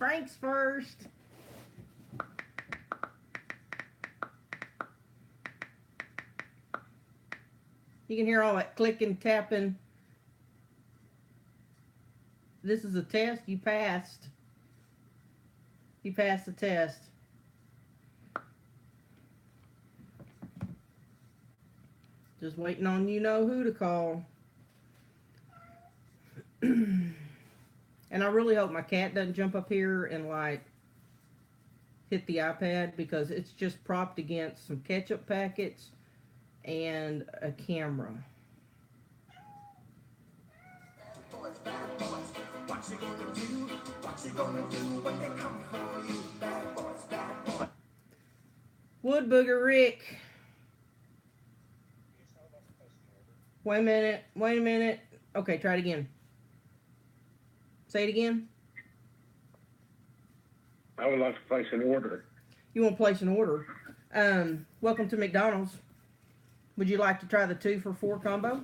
Frank's first. You can hear all that clicking, tapping. This is a test. You passed. You passed the test. Just waiting on you know who to call. And I really hope my cat doesn't jump up here and like hit the iPad because it's just propped against some ketchup packets and a camera. Woodbooger Rick. Wait a minute. Wait a minute. Okay, try it again. Say it again. I would like to place an order. You want to place an order? Welcome to McDonald's. Would you like to try the 2 for $4 combo?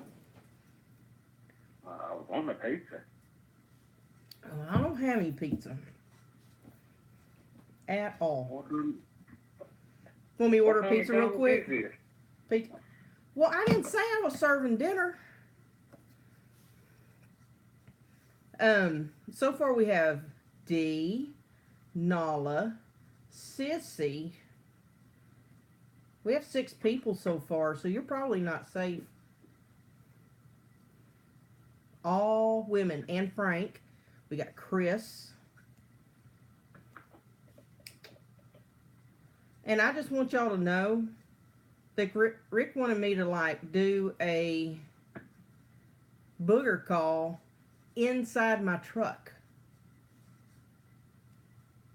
I want a pizza. Oh, I don't have any pizza. At all. Want me to order pizza real quick? Pizza. Well, I didn't say I was serving dinner. So far we have D, Nala, Sissy. We have 6 people so far, so you're probably not safe. All women and Frank. We got Chris. And I just want y'all to know that Rick wanted me to like do a booger call inside my truck.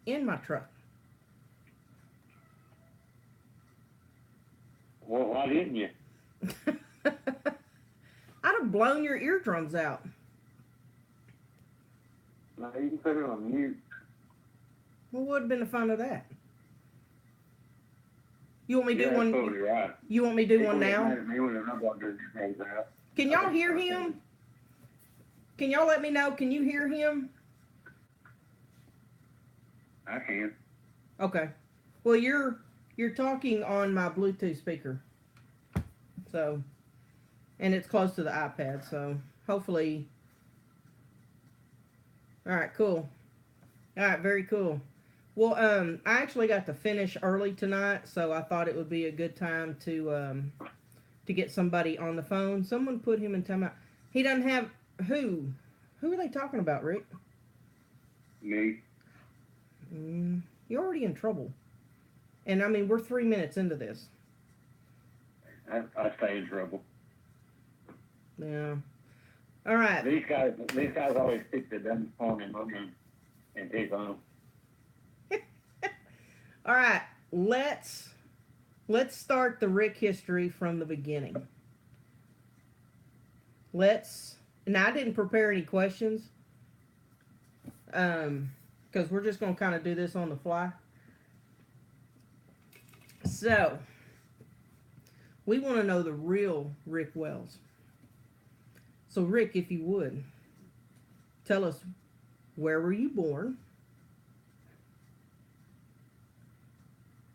In my truck. Well, why didn't you? I'd have blown your eardrums out. No, you can put it on mute. What would have been the fun of that? You want me to do one? Totally right. You want me to do one now? Can y'all hear him? Can y'all let me know? Can you hear him? I can. Okay. Well, you're talking on my Bluetooth speaker. So, and it's close to the iPad, so hopefully. All right, cool. All right, very cool. Well, I actually got to finish early tonight, so I thought it would be a good time to get somebody on the phone. Someone put him in timeout. He doesn't have who? Who are they talking about, Rick? Me. You're already in trouble. And I mean, we're 3 minutes into this. I stay in trouble. Yeah. All right. These guys always pick the dumb phone and take on. All right. Let's start the Rick history from the beginning. Now I didn't prepare any questions. Because we're just going to kind of do this on the fly. So, we want to know the real Rick Wells. So, Rick, if you would, tell us, where were you born?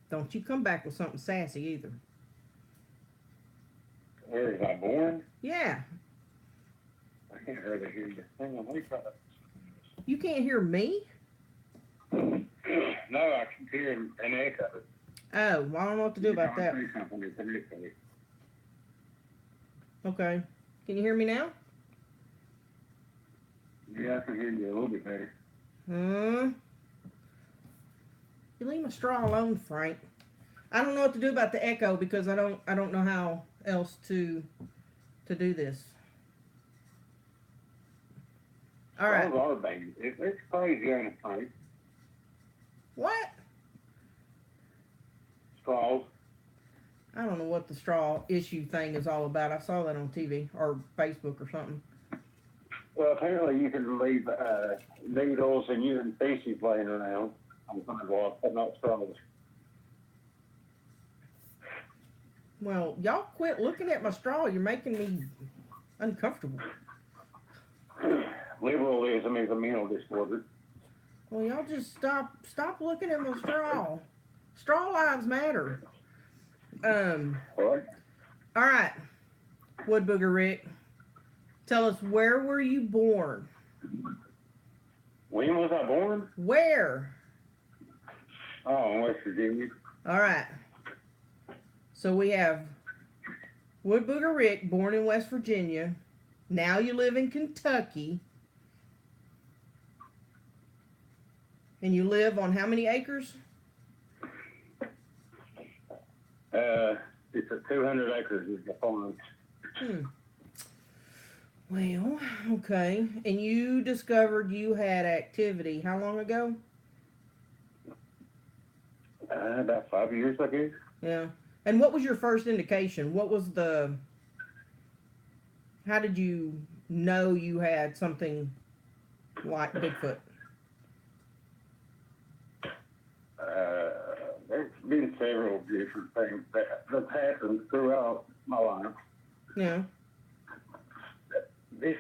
Don't you come back with something sassy either. Where was I born? Yeah. I can't hardly hear you. Hang on, let me try that. You can't hear me? No, I can hear an echo. Oh, well, I don't know what to do about that. Okay. Can you hear me now? Yeah, I can hear you a little bit better. You leave my straw alone, Frank. I don't know what to do about the echo because I don't know how else to do this. All right. Straws are babies. It's crazy on a pipe. What? Straws. I don't know what the straw issue thing is all about. I saw that on TV or Facebook or something. Well, apparently you can leave needles and using feces laying around on sidewalks, but not straws. Well, y'all quit looking at my straw. You're making me uncomfortable. Liberalism is a mental disorder. Well, y'all just stop looking at the straw. Straw lives matter. What? All right, Woodbooger Rick, tell us, where were you born? When was I born? Where? Oh, in West Virginia. All right. So we have Woodbooger Rick, born in West Virginia. Now you live in Kentucky. And you live on how many acres? It's a 200 acres is the farm. Well, okay. And you discovered you had activity how long ago? About 5 years, I guess. Yeah. And what was your first indication? How did you know you had something like Bigfoot? There's been several different things that have happened throughout my life. Yeah. This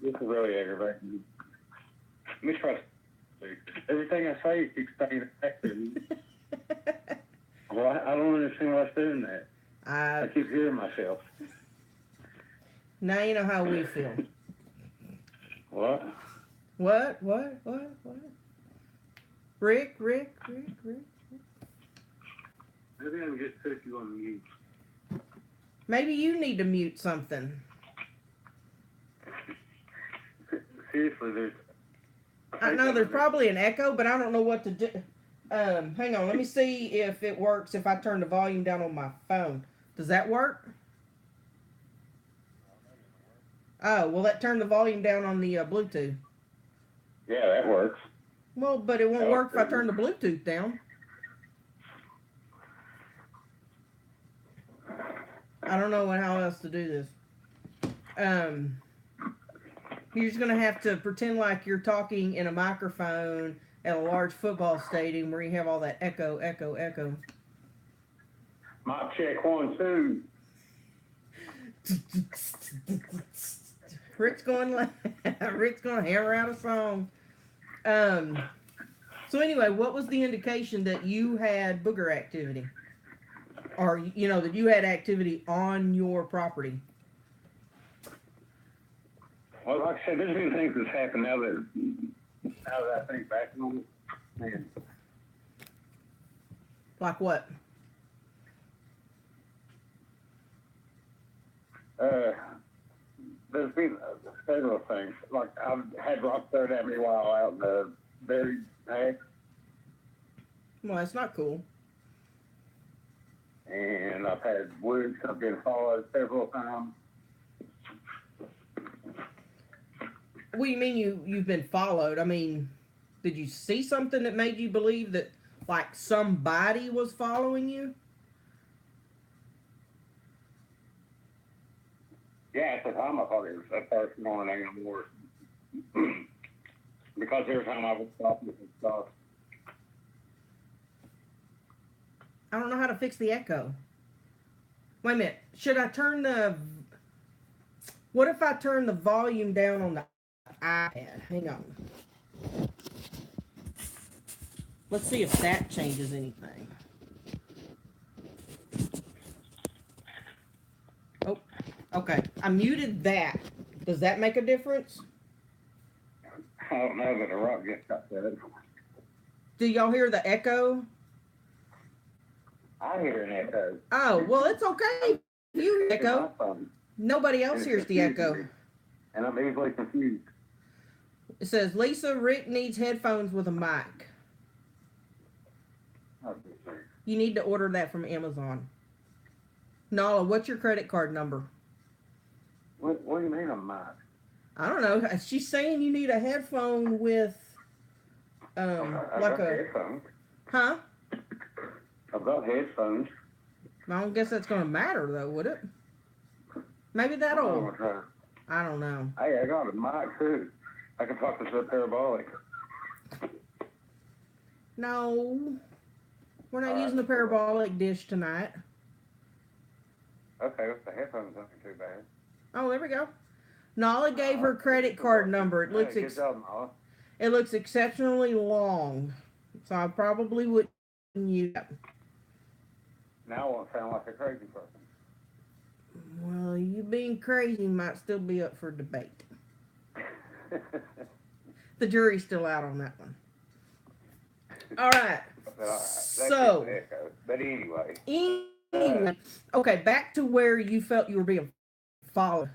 is really aggravating. Let me try to everything I say keeps staying active. Well, I don't understand why it's doing that. I keep hearing myself. Now you know how we feel. What? What? Rick. Maybe I'm just put you on mute. Maybe you need to mute something. Seriously, there's... I know there's probably an echo, but I don't know what to do. Hang on, let me see if it works if I turn the volume down on my phone. Does that work? Oh, well, that turned the volume down on the Bluetooth. Yeah, that works. Well, but it won't work if I turn the Bluetooth down. I don't know how else to do this. You're just going to have to pretend like you're talking in a microphone at a large football stadium where you have all that echo. Mic check 1, 2. Rick's going to hammer out a song. So anyway, what was the indication that you had booger activity? Or, that you had activity on your property? Well, like I said, there's been things that's happened now that I think back on it. Man. Like what? There's been several things. Like, I've had rock thrown at me while out in the buried pack. Well, that's not cool. And I've had woods I've been followed several times. What do you mean you've been followed? I mean, did you see something that made you believe that, like, somebody was following you? Yeah, at the time I thought it was a person or an animal. Because every time I would stop and stuff. I don't know how to fix the echo. Wait a minute. Should I turn the... What if I turn the volume down on the iPad? Hang on. Let's see if that changes anything. Oh, okay. I muted that. Does that make a difference? I don't know that a rock just got that. Do y'all hear the echo? I hear an echo. Oh, well, it's okay. You hear the echo. Nobody else hears the echo. Me. And I'm easily confused. It says, Lisa, Rick needs headphones with a mic. You need to order that from Amazon. Nala, what's your credit card number? What do you mean a mic? I don't know. She's saying you need a headphone with, like a... headphones. Huh? I've got headphones. I don't guess that's going to matter, though, would it? Maybe that'll... I don't know. Hey, I got a mic, too. I can talk this up parabolic. No. We're not using the parabolic dish tonight. Okay, with the headphones aren't too bad. Oh, there we go. Nala gave her credit card number. It looks good job, Nala. It looks exceptionally long, so I probably wouldn't use that. Now I won't sound like a crazy person. Well, you being crazy might still be up for debate. The jury's still out on that one. All right. But all right, that's just So, an echo. But anyway, anyway, okay, back to where you felt you were being followed.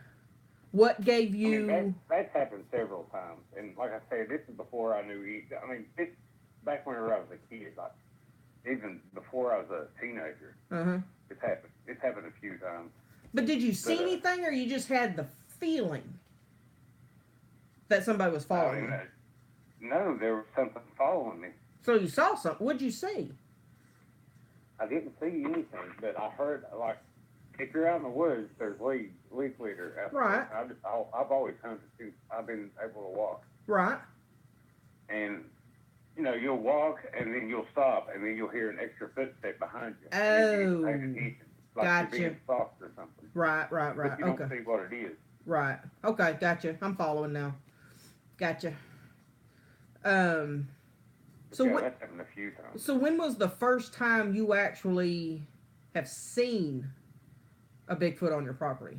What gave I mean you? that's happened several times, and like I said, this is before I knew. I mean, this back whenever I was a kid, like even before I was a teenager, Uh huh. it's happened. It's happened a few times. But did you see But anything, or you just had the feeling that somebody was I following mean, you? no, there was something following me. So you saw something. What'd you see? I didn't see anything, but I heard like if you're out in the woods, there's leaf litter out Right. there. I've always hunted since I've been able to walk, Right. and you know you'll walk and then you'll stop and then you'll hear an extra footstep behind you. Oh, And you pay attention, like gotcha. you're being stalked or something. Right. But you Okay. don't see what it is. Right. Okay. Gotcha. I'm following now. Gotcha. Um. But So yeah, what? that's happened a few times. So when was the first time you actually have seen a Bigfoot on your property?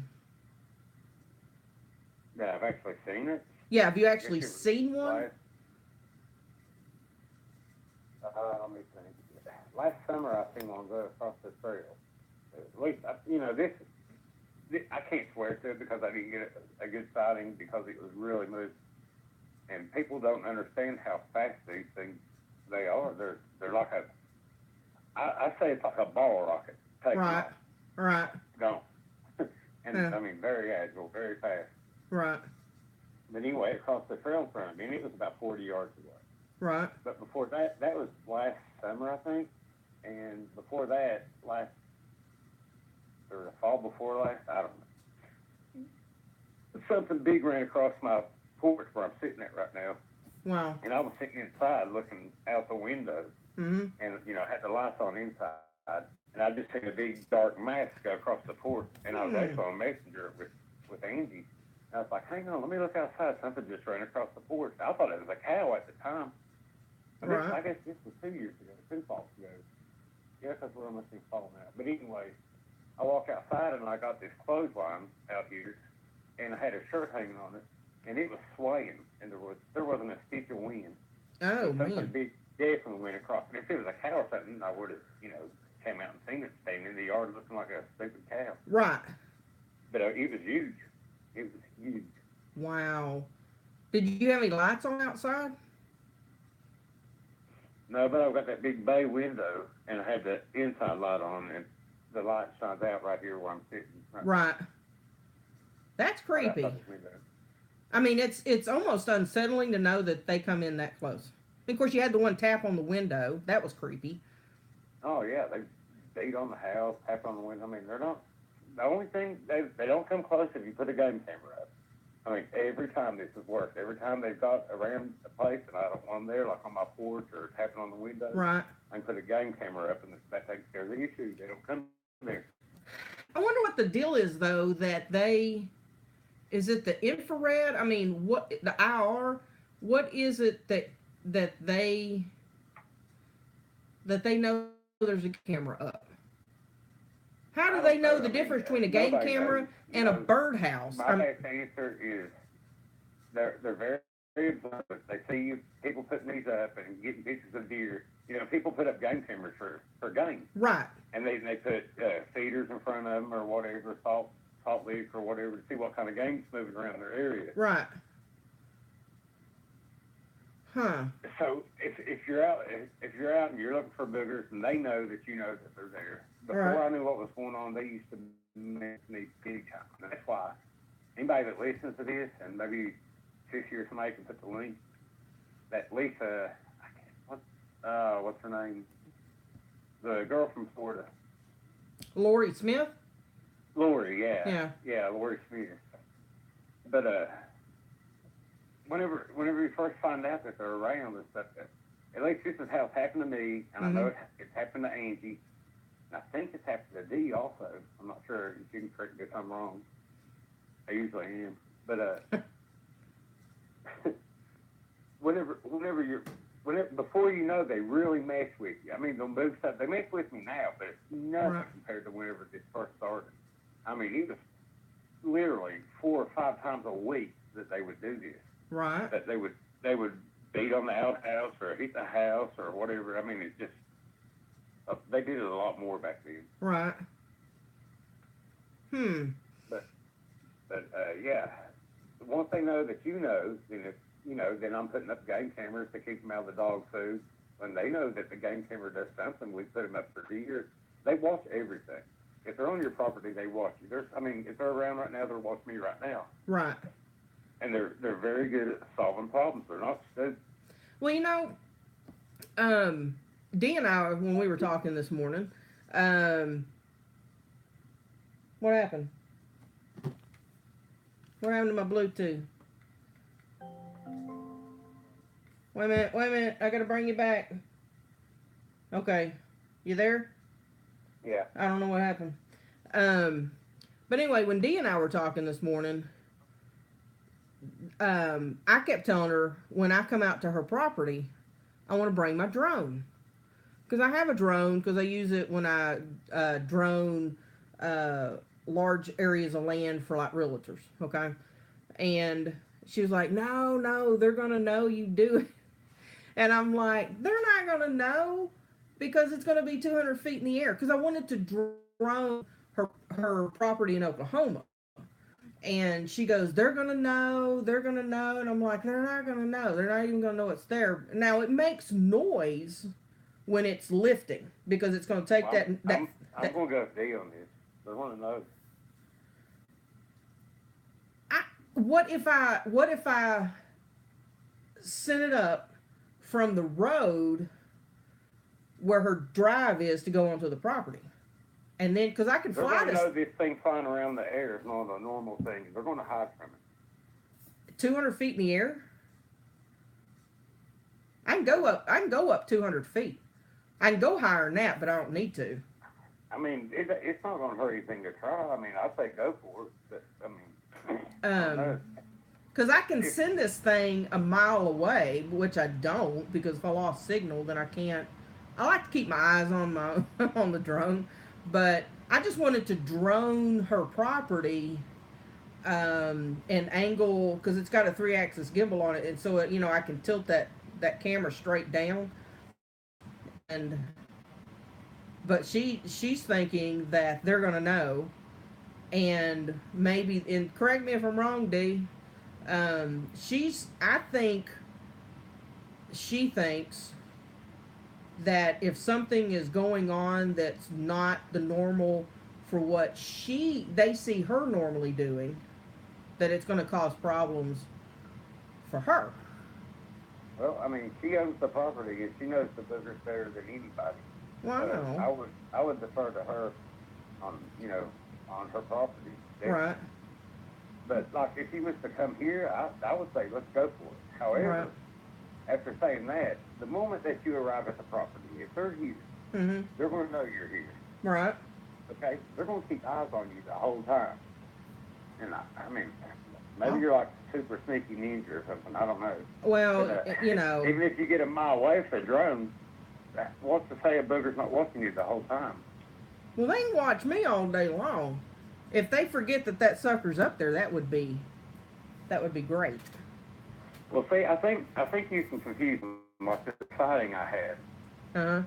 Yeah, I've actually seen it. Yeah. Have you I actually guess it was seen one? let me think. Last summer I seen one go across the trail. At least, this I can't swear to it because I didn't get a good sighting because it was really moving. And people don't understand how fast these things they are. They're like I say it's like a ball rocket taking Right. off, Right. gone. And Yeah. I mean, very agile, very fast. Right. But anyway, it crossed the trail in front of me, and it was about 40 yards away. Right. But before that was last summer, I think. And before that, or the fall before last, I don't know. Something big ran across my porch where I'm sitting at right now. Wow. And I was sitting inside looking out the window. Mm-hmm. And, you know, I had the lights on inside. And I just seen a big dark mass go across the porch. And I was actually on Messenger with Angie. And I was like, hang on, let me look outside. Something just ran across the porch. I thought it was a cow at the time. Right. I guess this was 2 years ago, 2 falls ago. Yeah, that's where I must be falling out. But anyway, I walk outside and I got this clothesline out here, and I had a shirt hanging on it, and it was swaying, and there wasn't a stitch of wind. Oh, Something man. big definitely went across. And if it was a cow or something, I would have, came out and seen it standing in the yard looking like a stupid cow. Right. But it was huge. It was huge. Wow. Did you have any lights on outside? No, but I've got that big bay window, and I had the inside light on, and the light shines out right here where I'm sitting. Right. That's Right creepy. outside the window. I mean, it's almost unsettling to know that they come in that close. Of course, you had the one tap on the window. That was creepy. Oh yeah, they beat on the house, tap on the window. I mean, they're not. The only thing they don't come close if you put a game camera up. I mean, every time this has worked. Every time they've got around the place and I don't want them there, like on my porch or tapping on the window, Right. I can put a game camera up and that takes care of the issue. They don't come there. I wonder what the deal is, though, that they... Is it the infrared? I mean, what... The IR? What is it that they know there's a camera up? How do they know the difference between a game camera and a birdhouse? My best answer is they're very, very observant. They see you, people putting these up and getting pictures of deer. You know, people put up game cameras for game. Right. And they put feeders in front of them or whatever, salt licks or whatever to see what kind of game's moving around their area. Right. Huh. So if you're out and you're looking for boogers and they know that you know that they're there. Before Right. I knew what was going on, they used to mess me big time. And that's why anybody that listens to this and maybe Sissy or somebody can put the link. That Lisa, what's her name? The girl from Florida. Lori Smith? Lori, yeah. Yeah. Yeah, Lori Smith. But whenever you first find out that they're around and stuff, at least this is how it's happened to me, and I know it's happened to Angie, and I think it's happened to Dee also. I'm not sure. You can correct me if I'm wrong. I usually am. But whenever before you know, they really mess with you. I mean, they'll move stuff. They mess with me now, but it's nothing Right. compared to whenever this first started. I mean, it was literally 4 or 5 times a week that they would do this. Right. That they would beat on the outhouse or hit the house or whatever. I mean, it's just they did it a lot more back then. Right. But yeah, once they know that you know, then if you know, then I'm putting up game cameras to keep them out of the dog food. When they know that the game camera does something, we put them up for years. They watch everything. If they're on your property, they watch you. If they're around right now, they're watching me right now. Right. And they're very good at solving problems. They're not stupid. Well, Dee and I, when we were talking this morning, what happened? What happened to my Bluetooth? Wait a minute, I gotta bring you back. Okay, you there? Yeah. I don't know what happened. But anyway, when Dee and I were talking this morning, I kept telling her when I come out to her property, I want to bring my drone. Because I have a drone, because I use it when I drone large areas of land for like realtors, okay? And she was like, no, they're going to know you do it. And I'm like, they're not going to know because it's going to be 200 feet in the air. Because I wanted to drone her property in Oklahoma. And she goes, they're going to know. And I'm like, they're not going to know. They're not even going to know it's there. Now, it makes noise when it's lifting because it's going to take I'm going to go with D on this. They want to know. What if I sent it up from the road where her drive is to go onto the property? And then, because I can fly this. They're going to know this thing flying around the air is not a normal thing. They're going to hide from it. 200 feet in the air? I can go up 200 feet. I can go higher than that, but I don't need to. I mean, it's not going to hurt anything to try. I mean, I'd say go for it. But, I mean, because I can send this thing a mile away, which I don't, because if I lost signal, then I can't. I like to keep my eyes on on the drone, but I just wanted to drone her property and angle, because it's got a 3-axis gimbal on it, and so I can tilt that camera straight down. But she's thinking that they're gonna know, and maybe, and correct me if I'm wrong, Dee. I think she thinks that if something is going on that's not the normal for what they see her normally doing, that it's going to cause problems for her. Well, I mean, she owns the property and she knows the boogers better than anybody. Wow. I would defer to her on her property. Right. But like if she was to come here, I would say let's go for it. However, after saying that, the moment that you arrive at the property, if they're here, they're going to know you're here. Right. Okay? They're going to keep eyes on you the whole time. And I mean, maybe you're like a super sneaky ninja or something. I don't know. Well, but, even if you get a mile away from a drone, what's to say a booger's not watching you the whole time? Well, they can watch me all day long. If they forget that sucker's up there, that would be great. Well, see, I think you can confuse them. Like the sighting I had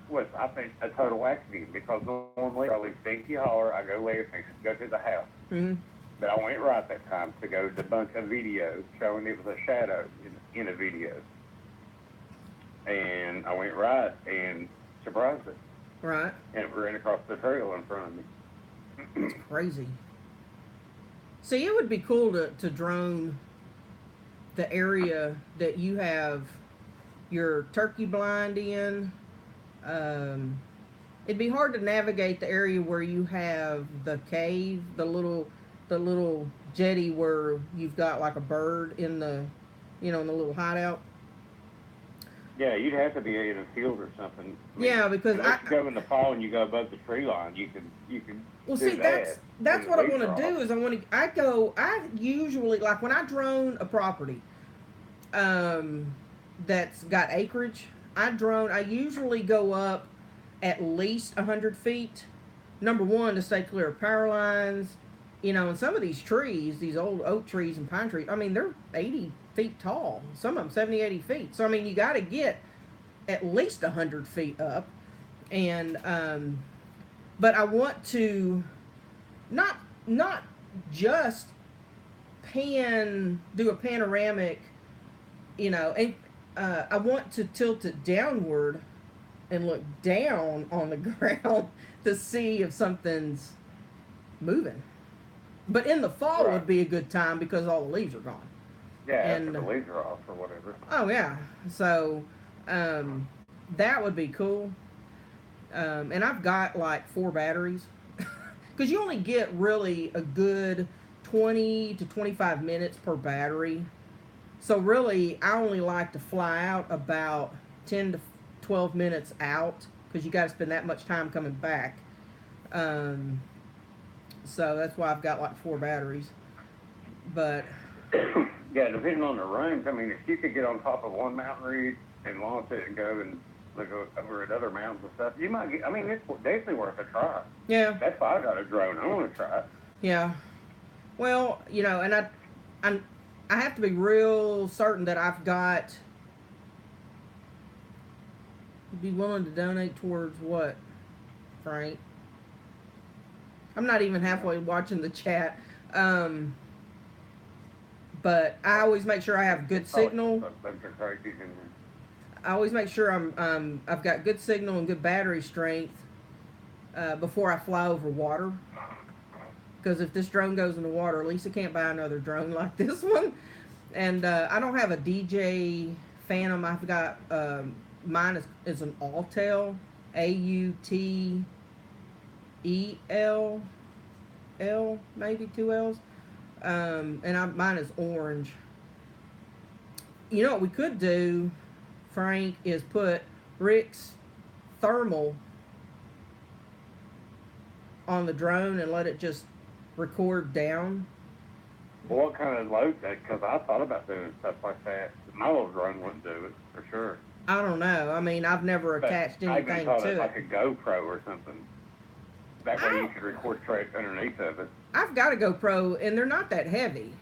was, I think, a total accident, because normally I leave Stinky Holler, I go left and go to the house. Mm-hmm. But I went right that time to go debunk a video showing it was a shadow in a video. And I went right and surprised it. Right. And it ran across the trail in front of me. It's crazy. See, it would be cool to drone the area that you have your turkey blind in. It'd be hard to navigate the area where you have the cave, the little jetty where you've got like a bird in the, in the little hideout. Yeah, you'd have to be in a field or something. Yeah, because unless you go in the fall and you go above the tree line, you can. Well, see, that's what I want to do. Is I usually, like when I drone a property, that's got acreage, I usually go up at least 100 feet. Number one, to stay clear of power lines. And some of these trees, these old oak trees and pine trees, I mean, they're 80 feet tall. Some of them 70, 80 feet. So, I mean, you got to get at least 100 feet up. And, but I want to not, not just do a panoramic, and I want to tilt it downward and look down on the ground to see if something's moving. But in the fall would be a good time because all the leaves are gone. Yeah, after the leaves are off or whatever. Oh yeah, so that would be cool. And I've got like 4 batteries because you only get really a good 20 to 25 minutes per battery. So really, I only like to fly out about 10 to 12 minutes out because you got to spend that much time coming back. So that's why I've got like 4 batteries. But yeah, depending on the range, I mean, if you could get on top of one mountain ridge and launch it and go and look over at other mountains and stuff, you might get. I mean, it's definitely worth a try. Yeah. That's why I got a drone. I want to try it. Yeah. Well, and I have to be real certain that I've got. Be willing to donate towards what, Frank? I'm not even halfway watching the chat. But I always make sure I have good signal. I always make sure I've got good signal and good battery strength before I fly over water. Because if this drone goes in the water, Lisa can't buy another drone like this one. And I don't have a DJ Phantom. I've got mine is an Autel, AUTEL, maybe 2 L's. And mine is orange. You know what we could do, Frank, is put Rick's thermal on the drone and let it just record down. Well, what kind of load that? Because I thought about doing stuff like that. My little drone wouldn't do it for sure. I don't know. I mean, I've never attached anything to it. Like a GoPro or something. That way you could record tracks underneath of it. I've got a GoPro, and they're not that heavy.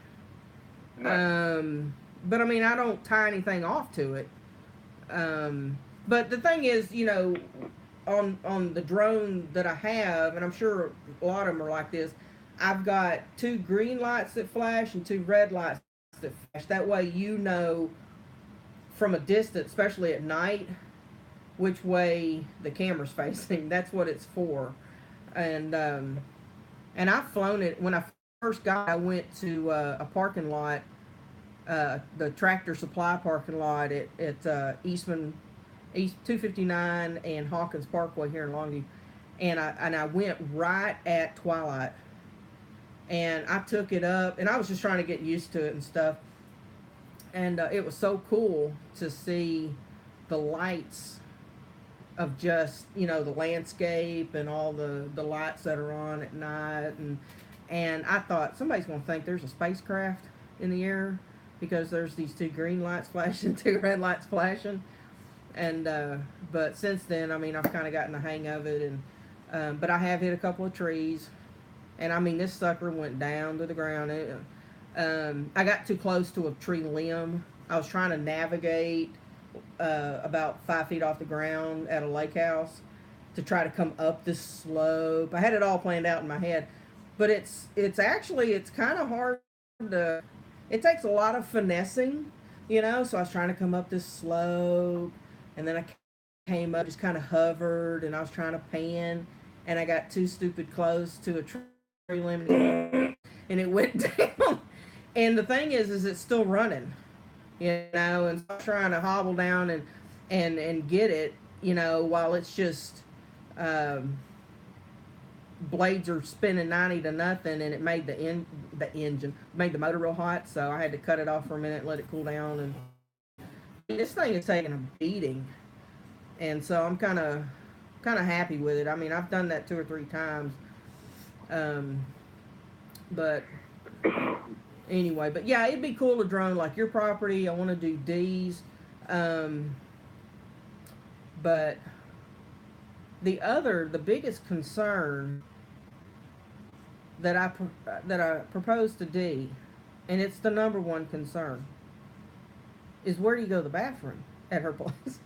No. But I mean, I don't tie anything off to it. But the thing is, on the drone that I have, and I'm sure a lot of them are like this, I've got 2 green lights that flash and 2 red lights that flash. That way from a distance, especially at night, which way the camera's facing. That's what it's for. And I've flown it. When I first got it, I went to a parking lot, the Tractor Supply parking lot at East 259 and Hawkins Parkway here in Longview. And I went right at twilight. And I took it up, and I was just trying to get used to it and stuff. And it was so cool to see the lights of just, the landscape and all the lights that are on at night. And I thought, somebody's going to think there's a spacecraft in the air because there's these 2 green lights flashing, 2 red lights flashing. And, but since then, I mean, I've kind of gotten the hang of it. And, but I have hit a couple of trees. And I mean, this sucker went down to the ground. I got too close to a tree limb. I was trying to navigate about 5 feet off the ground at a lake house to try to come up this slope. I had it all planned out in my head, but it's kind of hard to. It takes a lot of finessing, So I was trying to come up this slope, and then I came up, just kind of hovered, and I was trying to pan, and I got too stupid close to a tree limb, and it went down. And the thing is it's still running, and so I'm trying to hobble down and get it, while it's just blades are spinning 90 to nothing, and it made made the motor real hot, so I had to cut it off for a minute, let it cool down, and this thing is taking a beating, and so I'm kind of happy with it. I mean, I've done that 2 or 3 times, but anyway, but yeah, it'd be cool to drone like your property. I want to do D's. Um, but the biggest concern that I proposed to D, and it's the number one concern, is where do you go to the bathroom at her place?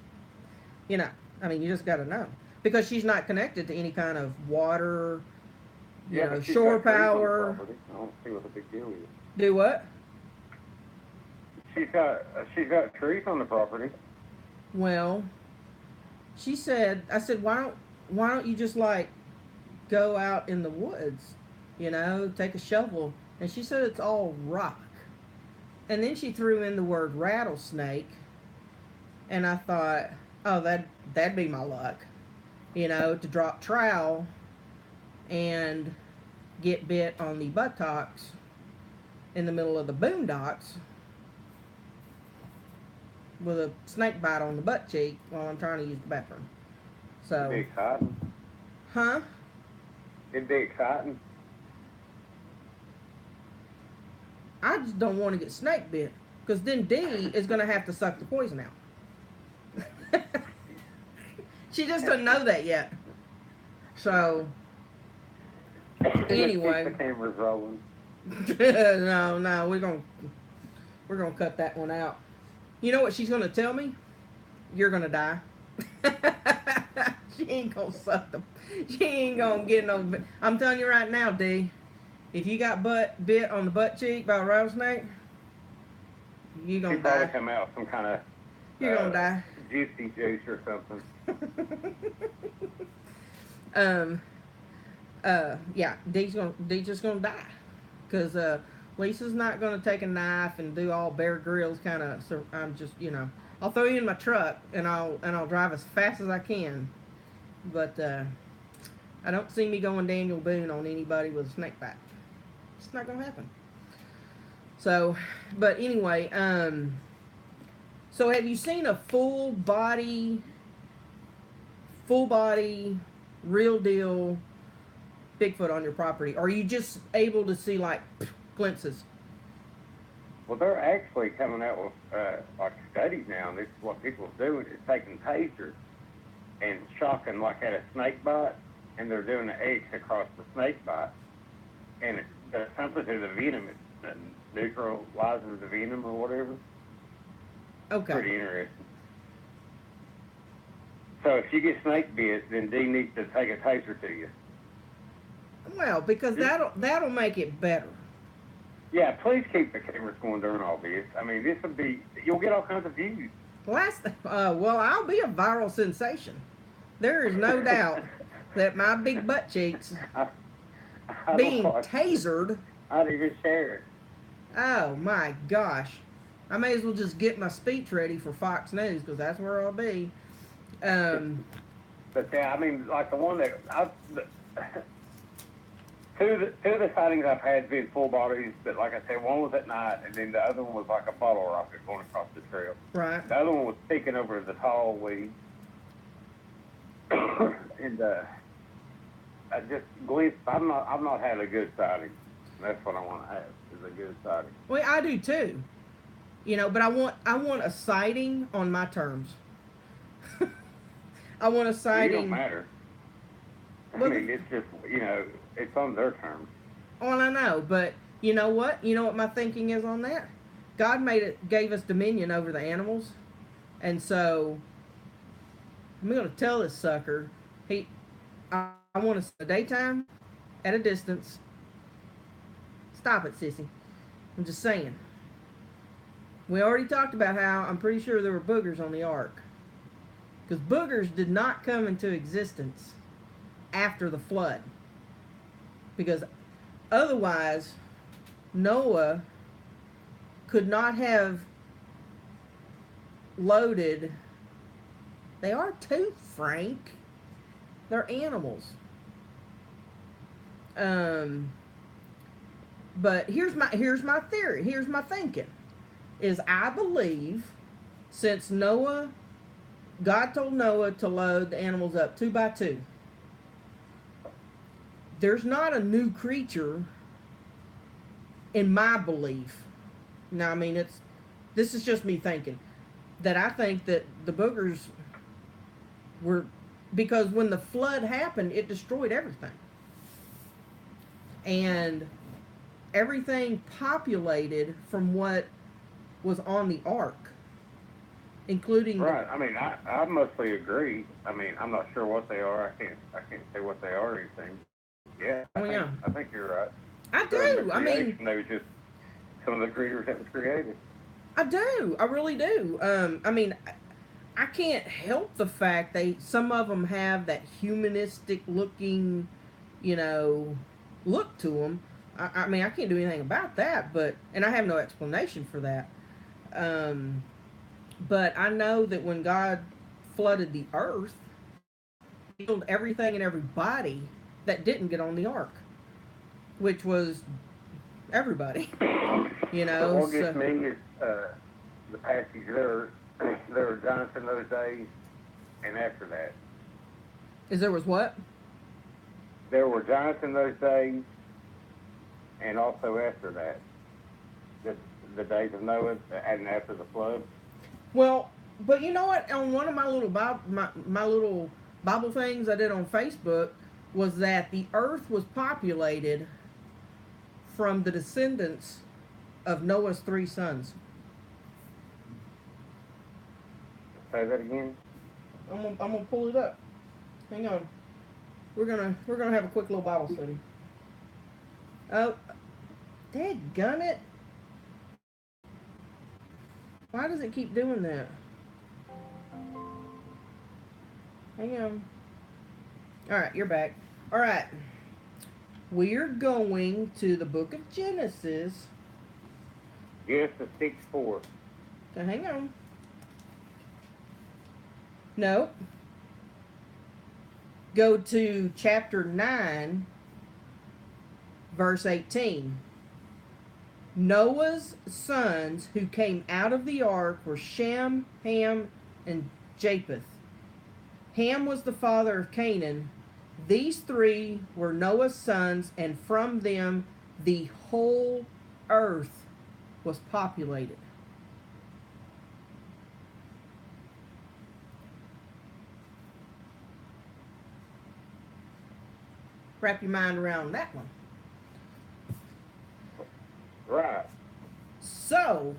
You know, I mean, you just got to know because she's not connected to any kind of water, Yeah, but she's shore got trees on the power. property. I don't see what the big deal is. Do what? She's got trees on the property. Well, I said, why don't you just like go out in the woods, take a shovel? And she said it's all rock. And then she threw in the word rattlesnake, and I thought, oh, that'd be my luck, to drop trowel and get bit on the buttocks in the middle of the boondocks with a snake bite on the butt cheek while I'm trying to use the bathroom. So, It'd be exciting. Huh? It'd be exciting. I just don't want to get snake bit, because then D is going to have to suck the poison out. She just doesn't know that yet. So, anyway. Keep the cameras rolling. No, we're gonna cut that one out. You know what she's gonna tell me? You're gonna die. She ain't gonna suck them. She ain't gonna get no. I'm telling you right now, D. If you got bit on the butt cheek by a rattlesnake, you're gonna die. Probably come out some kind of. You're gonna die. Juicy juice or something. Yeah, D's just gonna die, because Lisa's not gonna take a knife and do all Bear Grylls kind of. So I'm just, I'll throw you in my truck and I'll drive as fast as I can, but I don't see me going Daniel Boone on anybody with a snake bite. It's not gonna happen. So, but anyway, so have you seen a full body, real deal Bigfoot on your property? Or are you just able to see like glimpses? Well, they're actually coming out with like studies now, and this is what people are doing, is taking tasers and shocking like at a snake bite, and they're doing the X across the snake bite, and it does something to the venom. It neutralizes the venom or whatever. Okay. Pretty interesting. So if you get snake bit, then D needs to take a taser to you. Well, because that'll make it better. Yeah, please keep the cameras going during all this. I mean, you'll get all kinds of views. Well, I'll be a viral sensation. There is no doubt that my big butt cheeks being tasered. I'd even share it. Oh my gosh. I may as well just get my speech ready for Fox News, because that's where I'll be. But yeah, I mean, like the one that two of the sightings I've had been full bodies, but like I said, one was at night, and then the other one was like a bottle rocket going across the trail. Right. The other one was peeking over the tall weeds, and I just glimpsed. I've not had a good sighting. That's what I want to have, is a good sighting. Well, I do too. But I want a sighting on my terms. I want a sighting. It don't matter. I mean, it's just, it's on their terms. Well, I know, but you know what? You know what my thinking is on that? God gave us dominion over the animals, and so I'm going to tell this sucker, I want us in the daytime, at a distance. Stop it, sissy. I'm just saying. We already talked about how I'm pretty sure there were boogers on the ark. Because boogers did not come into existence after the flood. Because otherwise, Noah could not have loaded. They are too, Frank. They're animals. But here's my theory. Here's my thinking. Is I believe, since God told Noah to load the animals up 2 by 2. There's not a new creature, in my belief. Now, I mean, this is just me thinking. that I think that the boogers were, because when the flood happened, it destroyed everything. And everything populated from what was on the ark, including the. Right. I mean, I mostly agree. I mean, I'm not sure what they are. I can't say what they are or anything. Yeah, Oh yeah, I think you're right. I During the do. I mean, creation, they were just some of the creatures that was created. I do. I really do. I mean, I can't help the fact some of them have that humanistic looking, you know, look to them. I mean, I can't do anything about that, but and I have no explanation for that. Um, but I know that when God flooded the earth, He killed everything and everybody that didn't get on the ark, which was everybody. You So know, what gets so me is the passage there were giants in those days, and after that, is there was what? there were giants in those days, and also after that, the the days of Noah and after the flood. Well, but you know what? On one of my little my little Bible things I did on Facebook was that the earth was populated from the descendants of Noah's three sons. Say that again. I'm gonna pull it up. Hang on. We're gonna have a quick little Bible study. Oh, dadgummit it! Why does it keep doing that? Hang on. All right, you're back. All right, we're going to the book of Genesis. Yes, the 6:4. So hang on. No. Go to chapter 9, verse 18. Noah's sons who came out of the ark were Shem, Ham, and Japheth. Ham was the father of Canaan. These three were Noah's sons, and from them the whole earth was populated. Wrap your mind around that one. Right. So,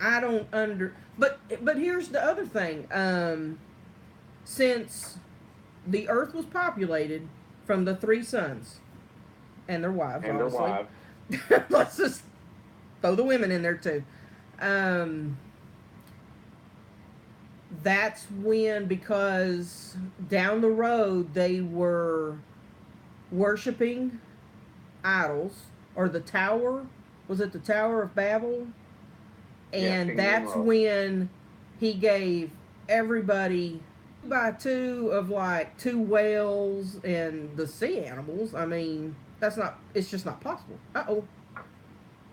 I don't but here's the other thing. Since the earth was populated from the three sons and their wives, And obviously. their wives. Let's just throw the women in there too. That's when, because down the road they were worshiping idols, or the tower, was it the Tower of Babel? And Yeah, that's when he gave everybody by two of like two whales and the sea animals. I mean, it's just not possible. Uh-oh.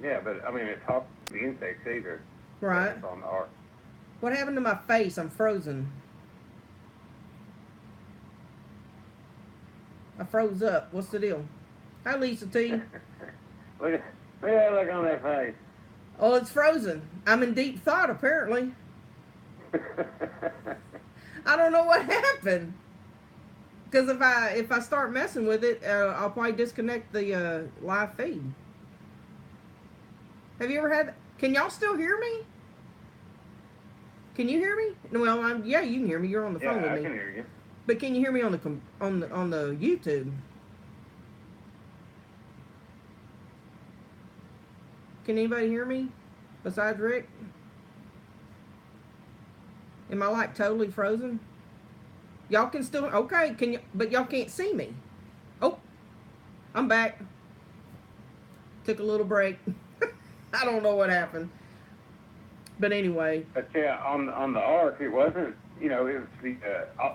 Yeah, but I mean, it talks to the insects either. Right. That's on the ark. What happened to my face? I'm frozen. I froze up. What's the deal? Hi, Lisa T. Look at that look on that face. Oh, it's frozen. I'm in deep thought, apparently. I don't know what happened. Because if I start messing with it, I'll probably disconnect the live feed. Have you ever had? Can y'all still hear me? Can you hear me? Well, yeah, you can hear me. You're on the phone with Yeah, me. I can hear you. But can you hear me on the YouTube? Can anybody hear me besides Rick? Am I like totally frozen? Y'all can still, okay, can you, but y'all can't see me. Oh, I'm back. Took a little break. I don't know what happened. But anyway. But yeah, on the ark, it wasn't, it was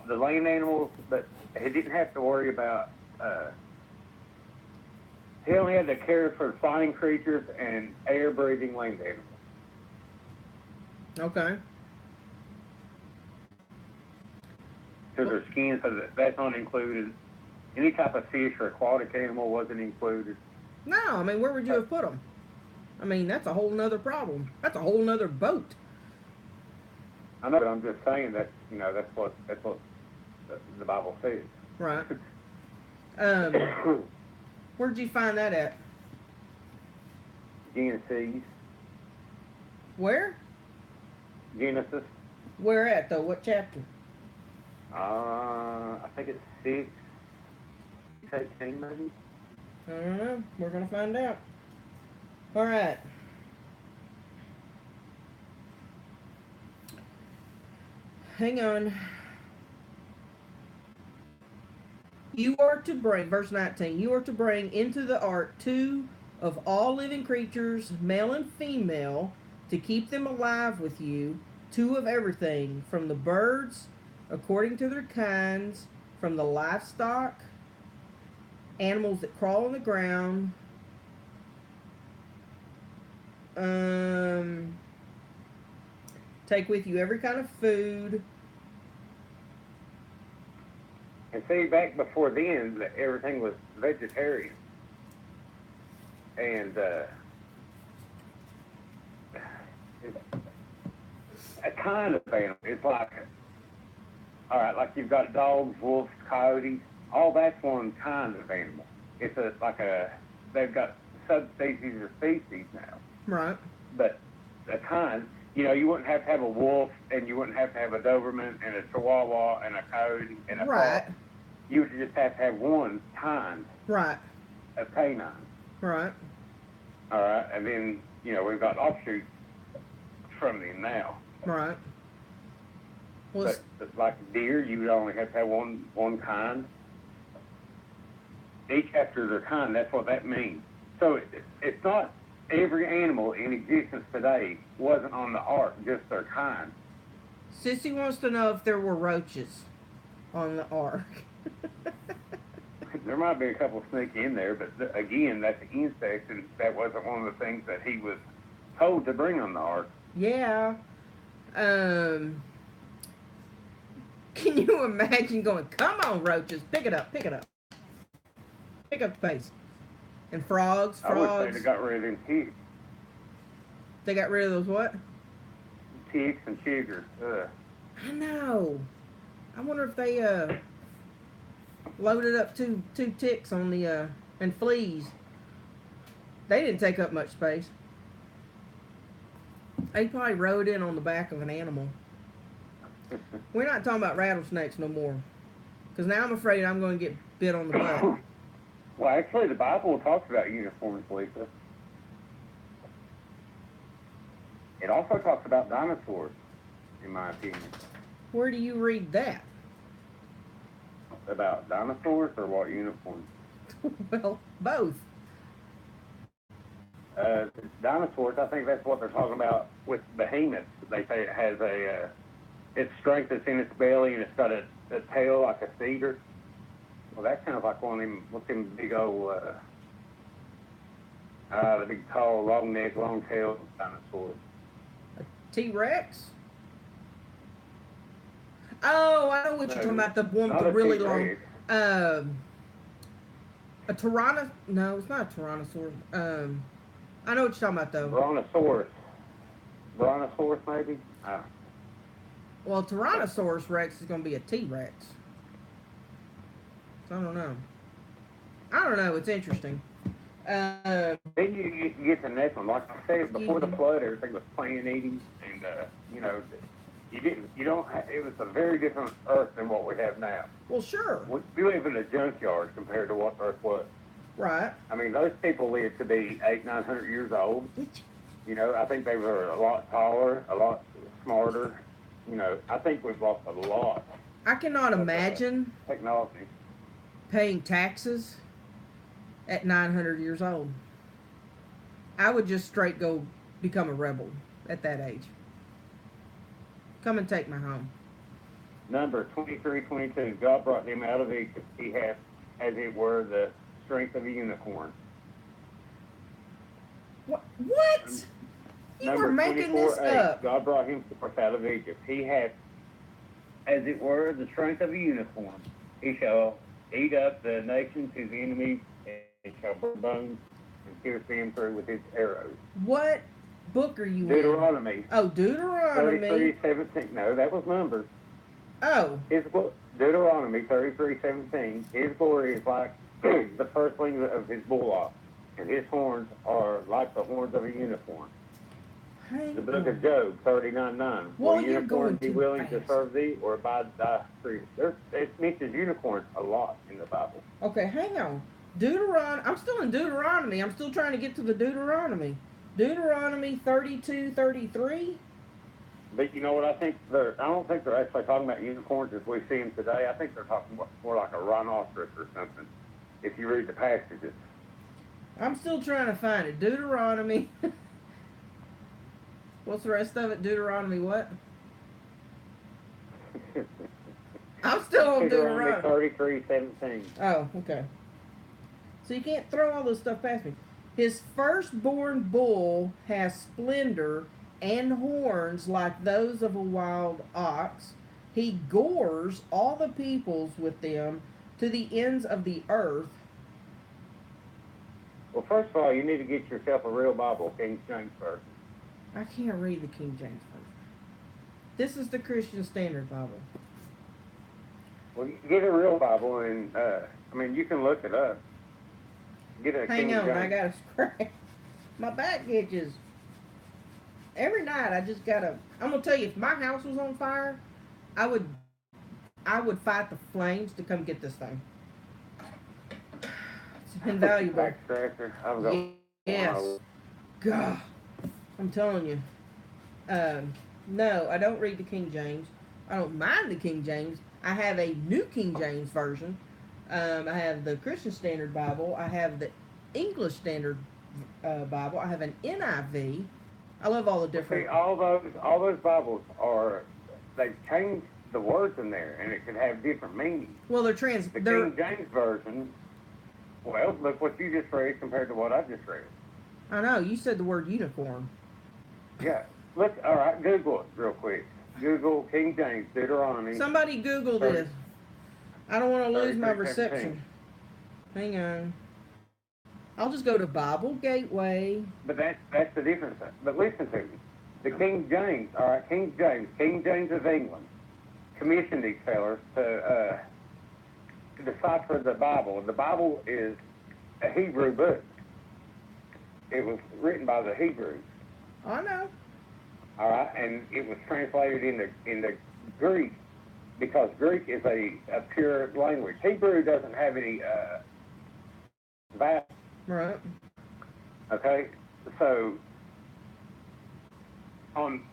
the land animals, but he didn't have to worry about, he only had to care for flying creatures and air-breathing land animals. Okay. Because their skin, so that's not included. Any type of fish or aquatic animal wasn't included. No, I mean, where would you have put them? I mean, that's a whole nother problem. That's a whole nother boat. I know, but I'm just saying that, you know, that's what the Bible says. Right. Where'd you find that at? Genesis. Where? Genesis. Where at though? What chapter? I think it's 6:18 maybe. I don't know. We're gonna find out. All right. Hang on. You are to bring, verse 19, you are to bring into the ark 2 of all living creatures, male and female, to keep them alive with you, 2 of everything, from the birds, according to their kinds, from the livestock, animals that crawl on the ground, take with you every kind of food. And see, back before then, everything was vegetarian. And it's a kind of animal. It's like, all right, like you've got dogs, wolves, coyotes. All that's one kind of animal. It's they've got subspecies or species now. Right. But a kind, you know, you wouldn't have to have a wolf, and you wouldn't have to have a Doberman, and a Chihuahua, and a coyote, and a right. fox. You would just have to have one kind right. of canine. Right. All right, and then, you know, we've got offshoots from them now. Right. Well, but like deer, you would only have to have one kind. Each after their kind, that's what that means. So it's not every animal in existence today wasn't on the ark, just their kind. Sissy wants to know if there were roaches on the ark. There might be a couple sneaky in there, but again, that's insects, and that wasn't one of the things that he was told to bring on the ark. Yeah. Can you imagine going, come on, roaches, pick it up. Pick up the pace. And frogs. I wish they'd have got rid of them ticks. They got rid of those what? Ticks and chiggers. I know. I wonder if they loaded up two ticks on the and fleas. They didn't take up much space. They probably rode in on the back of an animal. We're not talking about rattlesnakes no more, because now I'm afraid I'm going to get bit on the butt. Well, actually, the Bible talks about uniforms, Lisa. It also talks about dinosaurs, in my opinion. Where do you read that? About dinosaurs or what uniforms? Well, both. Dinosaurs, I think that's what they're talking about with behemoths. They say it has its strength is in its belly, and it's got a tail like a cedar. Well, that sounds like one of them, what's them big old, the big tall, long neck, long tail dinosaurs. A T-Rex? Oh, I know what you're talking about. The one with the really long. A Tyrannosaurus? No, it's not a Tyrannosaurus. I know what you're talking about though. Brontosaurus, maybe. Well, Tyrannosaurus Rex is going to be a T-Rex. So I don't know. It's interesting. Then you get the next one. Like I said, before the flood, everything was plant eating, and you know, it was a very different Earth than what we have now. Well, sure. We live in a junkyard compared to what Earth was. Right. I mean, those people lived to be 800-900 years old. You know, I think they were a lot taller, a lot smarter. You know, I think we've lost a lot. I cannot imagine technology paying taxes at 900 years old. I would just straight go become a rebel at that age. Come and take my home. Number 23:22. God brought him out of Egypt. He hath, as it were, the strength of a unicorn. What? You Number were making this up. God brought him forth out of Egypt. He hath, as it were, the strength of a unicorn. He shall eat up the nations, his enemies, and shall burn bones and pierce them through with his arrows. What book are you in? Deuteronomy. Oh, Deuteronomy. 33:17. No, that was Numbers. Oh. Deuteronomy 33:17. His glory is like the firstling of his bullock, and his horns are like the horns of a unicorn. The book of Job 39:9. Well, Will you're unicorn going be too willing fast. to serve thee, or abide thy freedom? It mentions unicorns a lot in the Bible. Okay, hang on. Deuteronomy. I'm still in Deuteronomy. I'm still trying to get to the Deuteronomy. Deuteronomy 32:33. But you know what I think? I don't think they're actually talking about unicorns as we see them today. I think they're talking more like a rhinoceros or something, if you read the passages. I'm still trying to find it. Deuteronomy. What's the rest of it? Deuteronomy what? I'm still on Deuteronomy. 33:17. Oh, okay. So you can't throw all this stuff past me. His firstborn bull has splendor and horns like those of a wild ox. He gores all the peoples with them to the ends of the earth. Well, first of all, you need to get yourself a real Bible, King James Version. I can't read the King James Version. This is the Christian Standard Bible. Well, get a real Bible, and you can look it up. Get a Hang King on, James. I gotta scratch. My back itches. Every night I just gotta. I'm gonna tell you, if my house was on fire, I would fight the flames to come get this thing. It's invaluable. Back scratcher. I'm going. Yes. God, I'm telling you. No, I don't read the King James. I don't mind the King James. I have a New King James Version. I have the Christian Standard Bible. I have the English Standard Bible. I have an NIV. I love all the different. See, all those Bibles they've changed the words in there, and it can have different meanings. Well, they're The King James Version. Well, look what you just read compared to what I just read. I know you said the word unicorn. Yeah. Look. All right. Google it real quick. Google King James Deuteronomy. Somebody Google this. I don't want to lose my 33:17. reception. Hang on. I'll just go to Bible Gateway. But that's the difference. But listen to me. The King James, all right, King James of England, commissioned these fellas to decipher the Bible. The Bible is a Hebrew book. It was written by the Hebrews. I know. All right, and it was translated into Greek because Greek is a pure language. Hebrew doesn't have any vowels. Right. Okay, so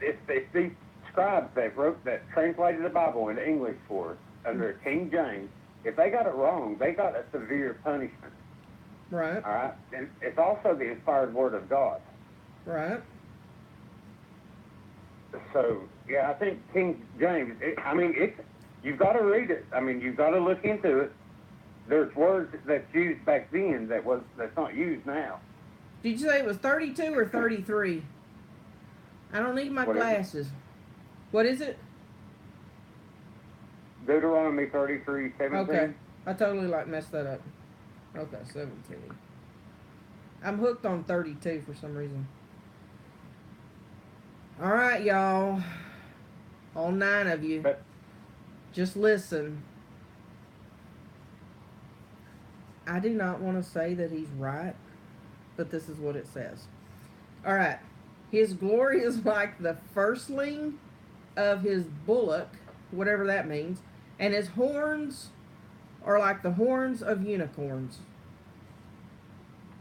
if these scribes that translated the Bible into English for us under King James, if they got it wrong, they got a severe punishment. Right. All right, and it's also the inspired word of God. Right. So yeah, I think King James. You've got to read it. You've got to look into it. There's words that's used back then that's not used now. Did you say it was 32 or 33? I don't need my glasses. What is it? Deuteronomy 33:17. Okay. I totally messed that up. Okay, 17. I'm hooked on 32 for some reason. All right, y'all. All 9 of you. Just listen. I do not want to say that he's right, but this is what it says. All right. His glory is like the firstling of his bullock, whatever that means, and his horns are like the horns of unicorns.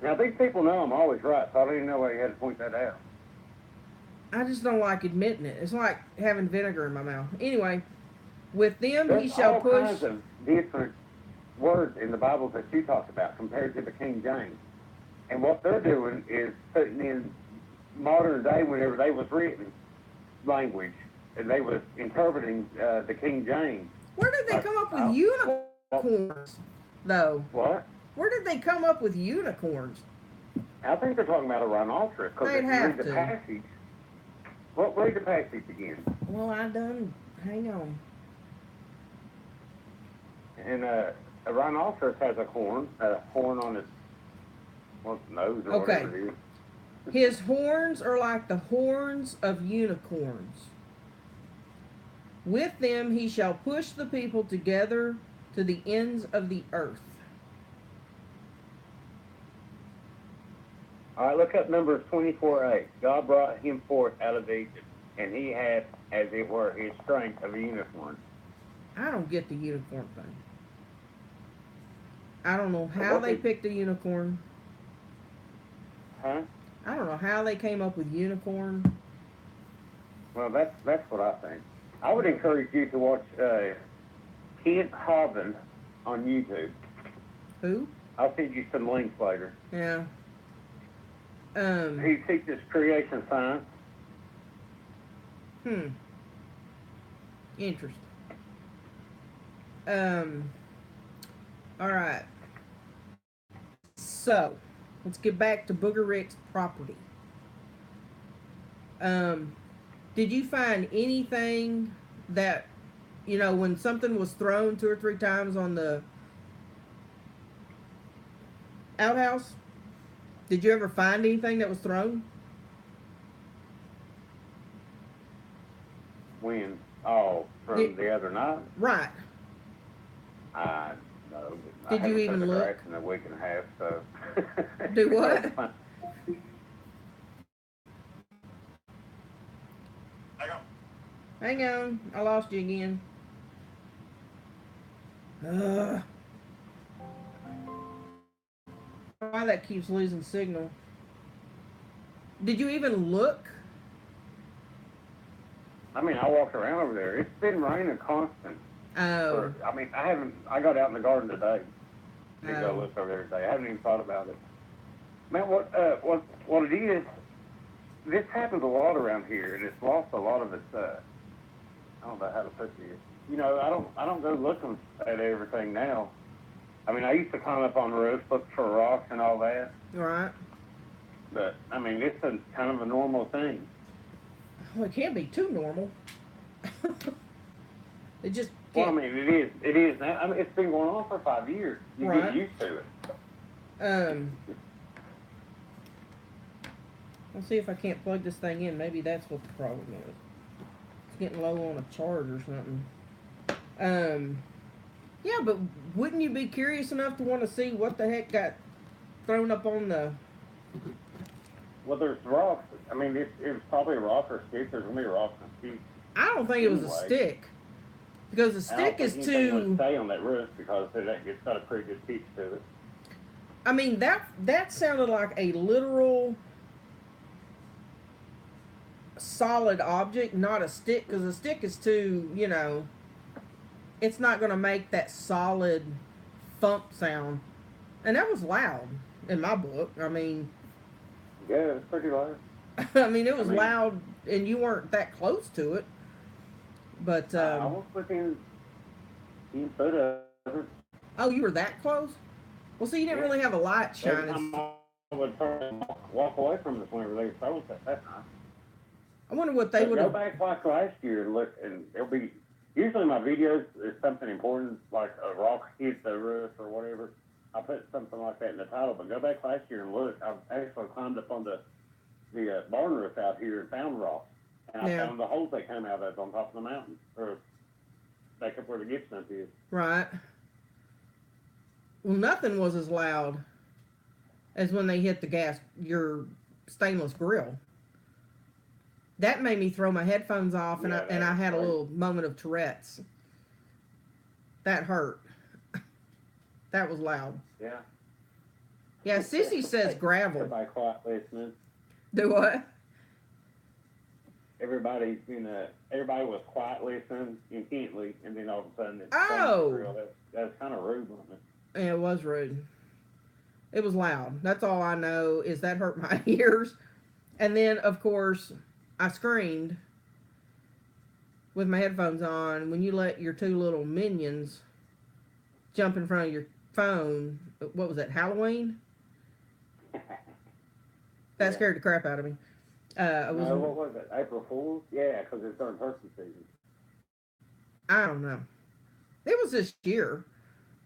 Now, these people know I'm always right, so I don't even know why you had to point that out. I just don't like admitting it. It's like having vinegar in my mouth. Anyway, with them There's he shall all push. kinds of different words in the Bible that you talked about compared to the King James. And what they're doing is putting in modern day, whenever they was written, language, and they was interpreting the King James. Where did they come up with unicorns, though? What? Where did they come up with unicorns? I think they're talking about a rhinoceros, because if you read the passage, read the passage again. Well, hang on. And a rhinoceros has a horn on its nose or whatever it is. His horns are like the horns of unicorns. With them he shall push the people together to the ends of the earth. All right, look up Numbers 24:8. God brought him forth out of Egypt, and he had, as it were, his strength of a unicorn. I don't get the unicorn thing. I don't know So how they picked a unicorn. Huh? I don't know how they came up with unicorn. Well, that's what I think. I would encourage you to watch Kent Hovind on YouTube. Who? I'll send you some links later. Yeah. He teaches creation science. Interesting. All right. So, let's get back to Booger Rick's property. Did you find anything that, when something was thrown 2 or 3 times on the outhouse? Did you ever find anything that was thrown? When? Oh, from the other night? Right. No. Did you even look? I haven't in a week and a half, so. Do what? Hang on. I lost you again. Why that keeps losing signal? Did you even look? I mean, I walked around over there. It's been raining constant. Oh. I got out in the garden today to go look over there today. I haven't even thought about it. Man, what it is, this happens a lot around here, and it's lost a lot of its, I don't know how to put this. I don't go looking at everything now. I mean, I used to climb up on the roof, look for rocks and all that. Right. But, I mean, it's kind of a normal thing. Well, it can't be too normal. It just can't. Well, can't. I mean, it is now. I mean, it's been going on for 5 years. You get used to it. Let's see if I can't plug this thing in. Maybe that's what the problem is. It's getting low on a charge or something. Yeah, but wouldn't you be curious enough to want to see what the heck got thrown up on the... Well, there's rocks. I mean, it was probably a rock or a stick. There's going to be rocks and sticks. I don't think it was a stick. Because the stick is too... stay on that roof because it's got a pretty good pitch to it. I mean, that sounded like a literal solid object, not a stick. Because a stick is too, it's not going to make that solid thump sound. And that was loud in my book. I mean... Yeah, it was pretty loud. I mean, it was loud, and you weren't that close to it. But, I was within 10 foot of it. Oh, you were that close? Well, see, you didn't really have a light shining. Every time I would turn and walk away from us whenever they throw us at that time. I wonder what they would have... Go back like last year and look, and it'll be... Usually my videos is something important, like a rock hit the roof or whatever. I put something like that in the title, but go back last year and look. I actually climbed up on the barn roof out here and found rocks. And I found the holes they came out of on top of the mountain, or back up where the gift stump is. Right. Well, nothing was as loud as when they hit your stainless grill. That made me throw my headphones off, and I had a little moment of Tourette's. That hurt. That was loud. Yeah. Yeah, Sissy says gravel. Everybody quiet listening. Do what? Everybody was quiet listening intently, and then all of a sudden it's real. That was kind of rude, wasn't it? Yeah, it was rude. It was loud. That's all I know is that hurt my ears. And then, of course, I screamed with my headphones on. When you let your two little minions jump in front of your phone, what was it, Halloween? That scared the crap out of me. What was it, April Fool's? Yeah, because it's during turkey season. I don't know. It was this year,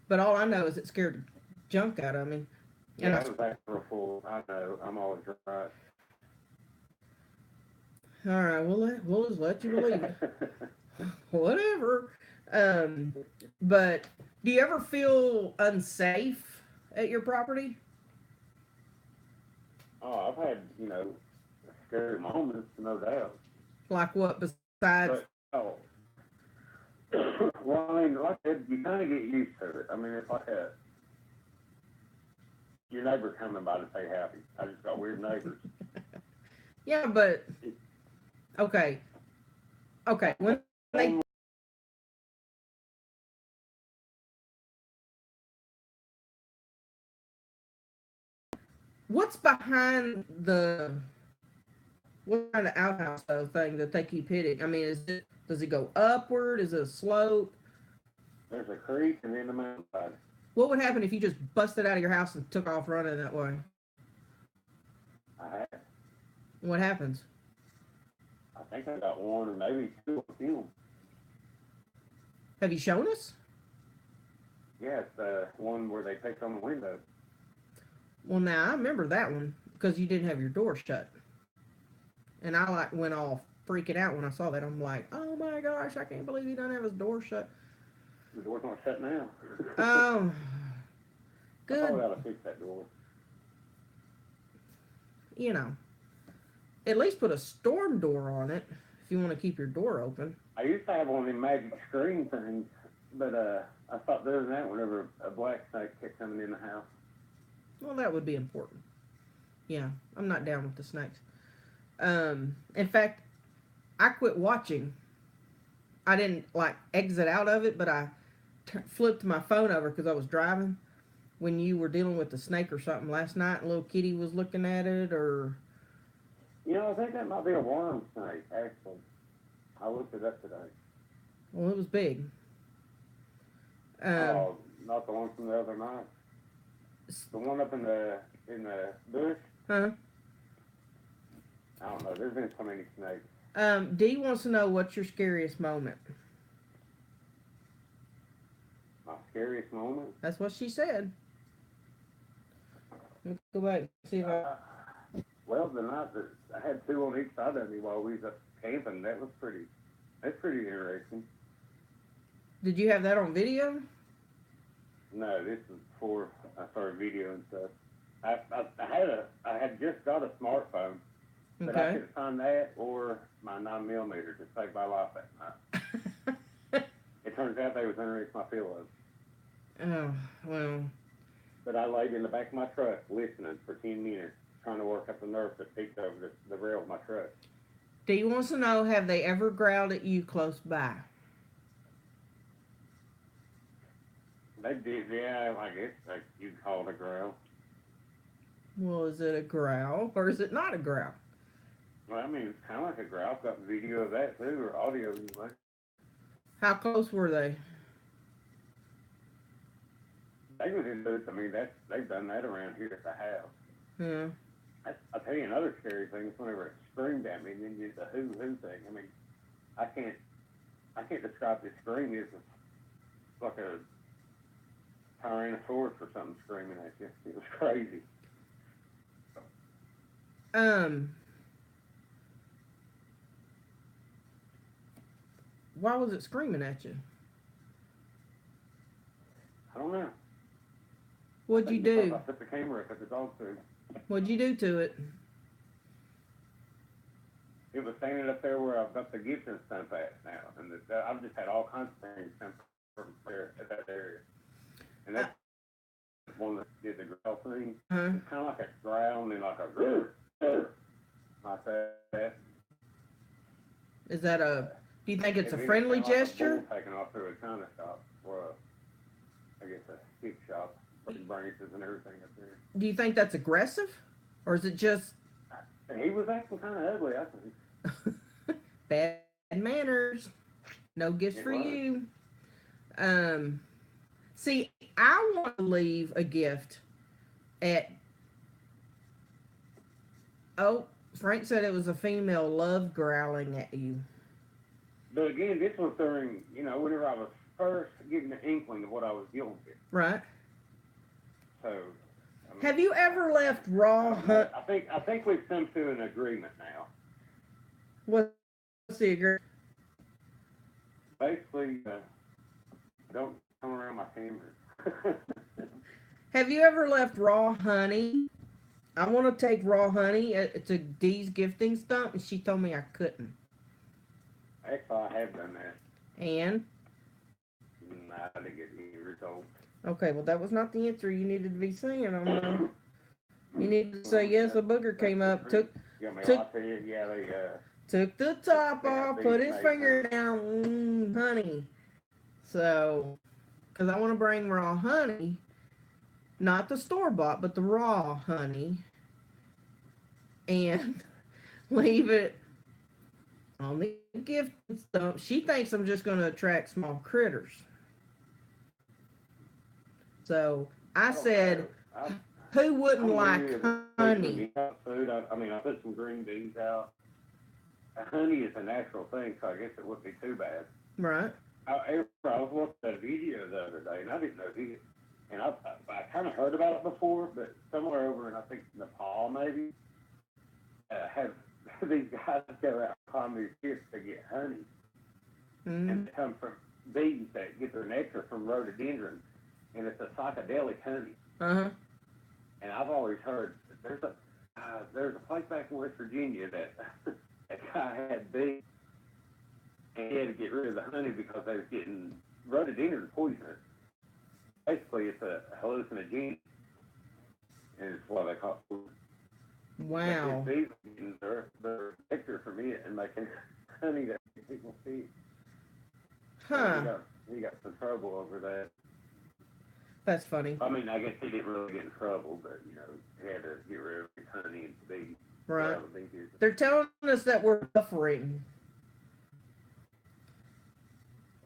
but all I know is it scared the junk out of me. Yeah, it was April Fool's. I know. I'm always right. All right, we'll just let you believe it. Whatever. Um, but do you ever feel unsafe at your property? Oh, I've had, scary moments, no doubt. Like what besides? But, oh, well, I mean, like I said, you kind of get used to it. I mean, it's like your neighbor coming by to say happy. I just got weird neighbors. Yeah, but okay, okay. When they Same what's behind the what kind of outhouse though thing that they keep hitting? I mean, does it go upward? Is it a slope? There's a creek and then the mountainside. What would happen if you just busted out of your house and took off running that way? I had, What happens? I think I got one or maybe two of them. Have you shown us? Yeah, it's the one where they take on the window. Well, now I remember that one because you didn't have your door shut, and I like went all freaking out when I saw that. I'm like, oh my gosh, I can't believe he doesn't have his door shut. The door's not shut now. Oh, I probably good. ought to fix that door. You know, at least put a storm door on it if you want to keep your door open. I used to have one of them magic screen things, but I stopped doing that whenever a black snake kept coming in the house. Well, that would be important. Yeah, I'm not down with the snakes. In fact, I quit watching. I didn't like exit out of it, but I flipped my phone over because I was driving when you were dealing with the snake or something last night. And little kitty was looking at it, or I think that might be a worm snake, actually. I looked it up today. well, it was big. Um, Oh, not the one from the other night. The one up in the bush. huh? I don't know. There's been so many snakes. Dee wants to know what's your scariest moment. My scariest moment. That's what she said. Let's go back and see if I. Well, the night that I had two on each side of me while we was up camping, that's pretty interesting. Did you have that on video? No, this was before I started videoing stuff. I had just got a smartphone, but I Okay. couldn't find that or my 9mm to save my life that night. It turns out they was underneath my pillow. Oh well. But I laid in the back of my truck listening for 10 minutes, trying to work up the nerve that peeked over the rail of my truck. Dee wants to know, have they ever growled at you close by? They did, yeah, I guess like you'd call it a growl. Well, is it a growl or is it not a growl? Well, I mean, it's kind of like a growl. I've got video of that too, or audio anyway. How close were they? They was into it. I mean, they've done that around here at the house. Yeah. I'll tell you another scary thing is whenever it screamed at me and then did the hoo thing. I mean, I can't describe this scream. It's like a Tyrannosaurus or something screaming at you. It was crazy. Why was it screaming at you? I don't know. What'd you do? I put the camera up at the dog food. What'd you do to it? It was standing up there where I've got the Gibson stump at now, and I've just had all kinds of things come from there at that area. And that's one that did the growl thing. Huh? It's kind of like a growl and then like a grrr, like that. Is that a? Do you think it's a And then friendly kinda like a gesture? bull taking off through a china shop, or I guess a stick shop, with branches and everything up there. Do you think that's aggressive, or is it just And he was acting kind of ugly, I think. bad manners? No gifts It for was. you. See, I want to leave a gift at. Oh, Frank said it was a female love growling at you. But again, this was during, whenever I was first getting the inkling of what I was dealing with. Right? So, I mean, Have you ever left raw hunt? I think we've come to an agreement now. What's the agreement? Basically, don't come around my camera. Have you ever left raw honey? I want to take raw honey to Dee's gifting stump, and she told me I couldn't. Actually, I have done that. And? Nah, I didn't get any results. Okay, well, that was not the answer you needed to be saying. You needed to say, yes, a booger came up, took the top off, put his finger down, honey. So, because I want to bring raw honey, not the store-bought, but the raw honey, and leave it on the gift stump. She thinks I'm just going to attract small critters. So, I said, who wouldn't like honey? Food. I mean, I put some green beans out. Honey is a natural thing, so I guess it wouldn't be too bad. Right. However, I was watching a video the other day, and I didn't know this. And I kind of heard about it before, but somewhere over in, I think, Nepal, maybe, have these guys go out and climb these ships to get honey. Mm-hmm. And they come from bees that get their nectar from rhododendrons. And it's a psychedelic honey. Uh-huh. And I've always heard there's a place back in West Virginia that a guy had bees, and he had to get rid of the honey because they was getting rhododendron poisonous. Basically, it's a hallucinogen, and it's why they call it. Wow. But these bees getting their nectar from it and making honey that people see. Huh. He got some trouble over that. That's funny. I mean, I guess he didn't really get in trouble, but, you know, he had to get rid of his honey and bees. Right. They're telling us that we're buffering.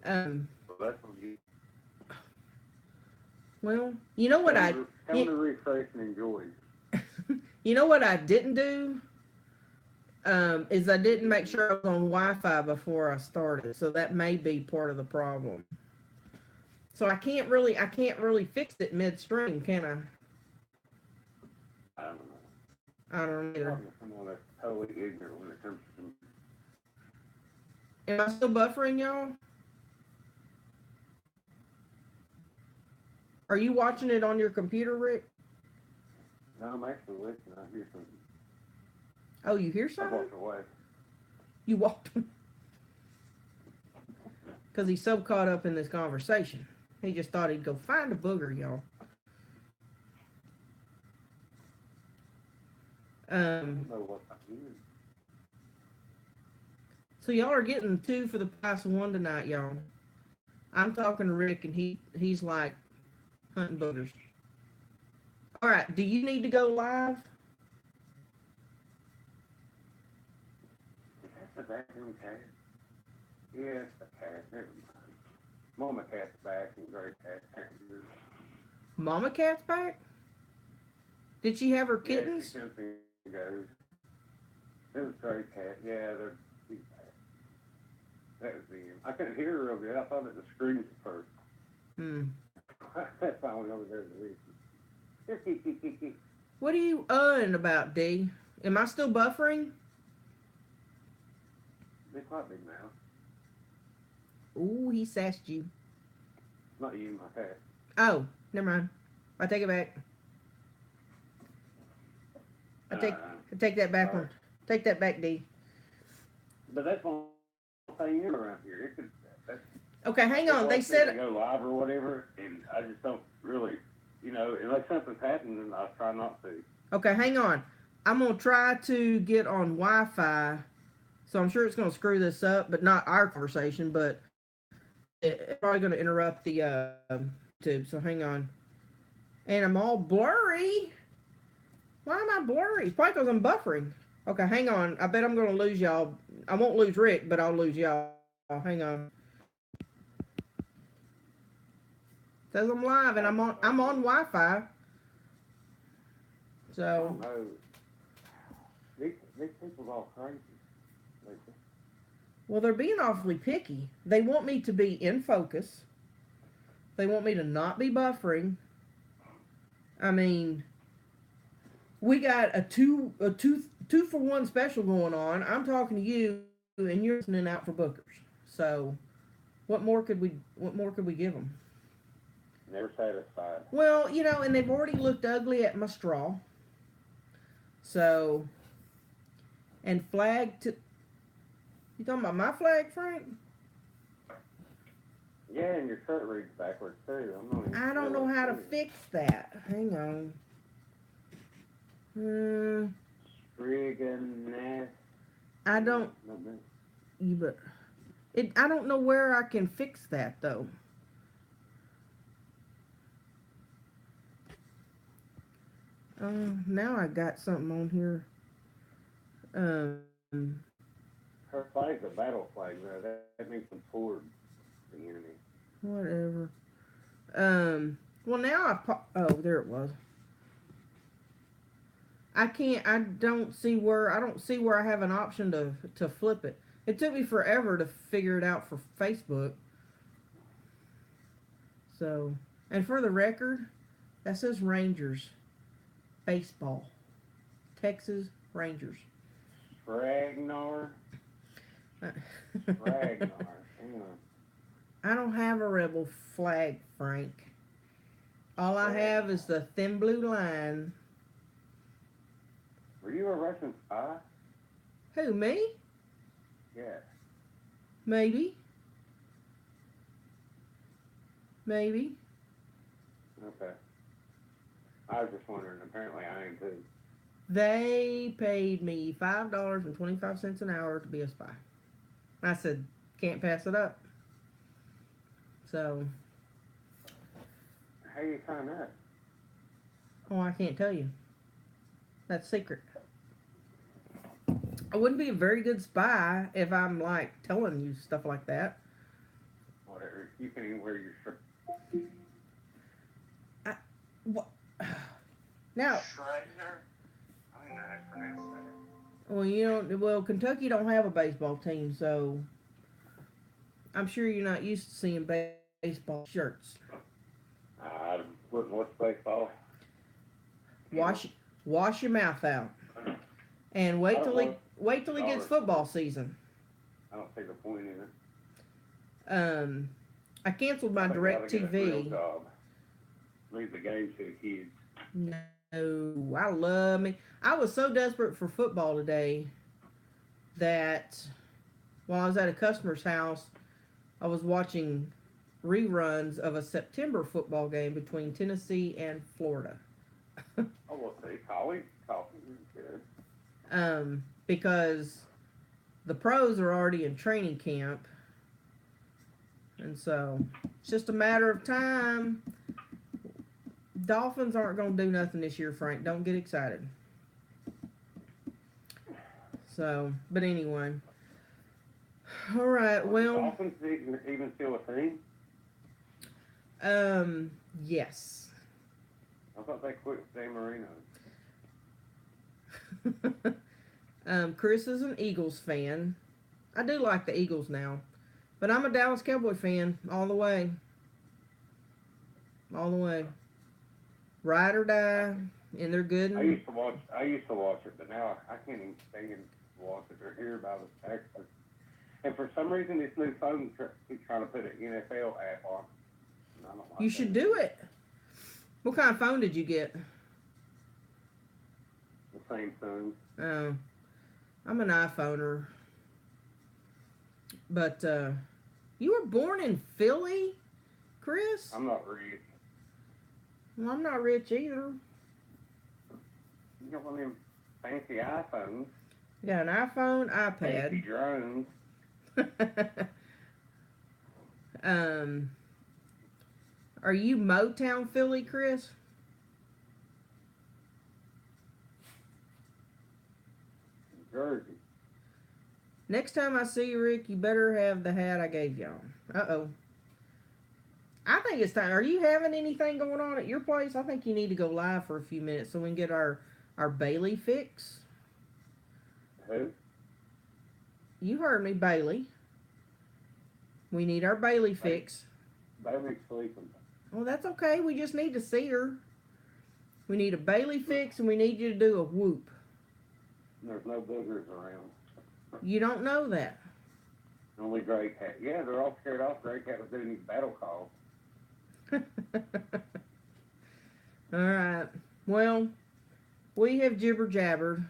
Well, that's what you... Well, you know what Come to refresh and enjoy. You know what I didn't do? Is I didn't make sure I was on Wi-Fi before I started, so that may be part of the problem. So I can't really fix it midstream, can I? I don't know. I don't either. Someone that's totally ignorant when it comes to... Am I still buffering, y'all? Are you watching it on your computer, Rick? No, I'm actually listening. I hear something. Oh, you hear I something? walked away. You walked. Because he's so caught up in this conversation. He just thought he'd go find a booger, y'all. I don't know what I'm hearing. So y'all are getting 2 for the price of 1 tonight, y'all. I'm talking to Rick, and he's like hunting boogers. All right, do you need to go live? Is that the vacuum cat? Yeah, it's the cat. Never mind. Mama cat's back and Gray cat's here. Mama cat's back? Did she have her kittens? Yeah, she comes and goes. It was Gray cat. Yeah, she's back. That was him. I couldn't hear her over there. I thought it was screams at first. That's why I went over there to listen. What are you about, D? Am I still buffering? It's not big mouth. Ooh, he sassed you. Not you, my cat. Oh, never mind. I take it back. I take that back one. Take that back, D. But that's one thing around here. Okay, hang on. They said to go live or whatever, and I just don't really, unless something's happening, I try not to. Okay, hang on. I'm gonna try to get on Wi-Fi, so I'm sure it's gonna screw this up, but not our conversation. But it's probably gonna interrupt the tube. So hang on. And I'm all blurry. Why am I blurry? Probably because I'm buffering. Okay, hang on. I bet I'm gonna lose y'all. I won't lose Rick, but I'll lose y'all. Hang on. Says I'm live and I'm on Wi-Fi. So. I don't know. These people are all crazy. Well, they're being awfully picky. They want me to be in focus. They want me to not be buffering. I mean, we got a two for one special going on. I'm talking to you, and you're listening out for bookers. So what more could we give them? Never satisfied. Well, and they've already looked ugly at my straw. So, and flag to you talking about my flag, Frank? Yeah, and your shirt reads backwards too. I'm not even I don't sure know what how to it is. fix that. Hang on. Striganess. I don't. You but it. I don't know where I can fix that though. Now I got something on here. Um, Her flag's a battle flag, though. That means some toward the enemy. whatever. Well, now oh, there it was. I can't. I don't see where. I don't see where I have an option to flip it. It took me forever to figure it out for Facebook. So, and for the record, that says Rangers baseball, Texas Rangers. Ragnar. Ragnar. Hang on. I don't have a rebel flag, Frank. All I have is the thin blue line. Were you a Russian spy? Who, me? Yeah. Maybe. Maybe. Okay. I was just wondering. Apparently, I am too. They paid me $5.25 an hour to be a spy. I said, can't pass it up. So, How you find that? oh, I can't tell you. That's secret. I wouldn't be a very good spy if I'm like telling you stuff like that. Whatever. You can even wear your shirt. What? Now, Schreiber? I don't know how to pronounce that. well, you don't. Well, Kentucky don't have a baseball team, so I'm sure you're not used to seeing baseball shirts. I wouldn't watch baseball. Wash your mouth out, and wait till it gets football season. I don't see the point in it. I canceled my I think I gotta get a real DirecTV. job. Leave the game to the kids. No, I love me. I was so desperate for football today that while I was at a customer's house, I was watching reruns of a September football game between Tennessee and Florida. Oh, we'll see. College is good. Because the pros are already in training camp, and so it's just a matter of time. Dolphins aren't going to do nothing this year, Frank. Don't get excited. So, but anyway. All right, well. Dolphins even still a thing? Yes. I thought they quit Dan Marino. Chris is an Eagles fan. I do like the Eagles now. But I'm a Dallas Cowboy fan all the way. All the way. Ride or die, and they're good. I used to watch it, but now I can't even stand to watch it or hear about it. Actually. And for some reason, this new phone keeps trying to put an NFL app on. And I don't like You should do it. What kind of phone did you get? The same phone. Oh, I'm an iPhoner. But you were born in Philly, Chris? I'm not rich. Well, I'm not rich either. You got one of them fancy iPhones. You got an iPhone, Fancy iPad. drones. Are you Motown Philly, Chris? Jersey. Next time I see you, Rick, you better have the hat I gave y'all. Uh-oh. I think it's time. Are you having anything going on at your place? I think you need to go live for a few minutes so we can get our Bailey fix. Who? You heard me, Bailey. We need our Bailey fix. Bailey's sleeping. Well, that's okay. We just need to see her. We need a Bailey fix, and we need you to do a whoop. There's no boogers around. You don't know that. Only Gray Cat. Yeah, they're all scared off. Gray Cat was doing his battle call. All right. Well, we have jibber jabbered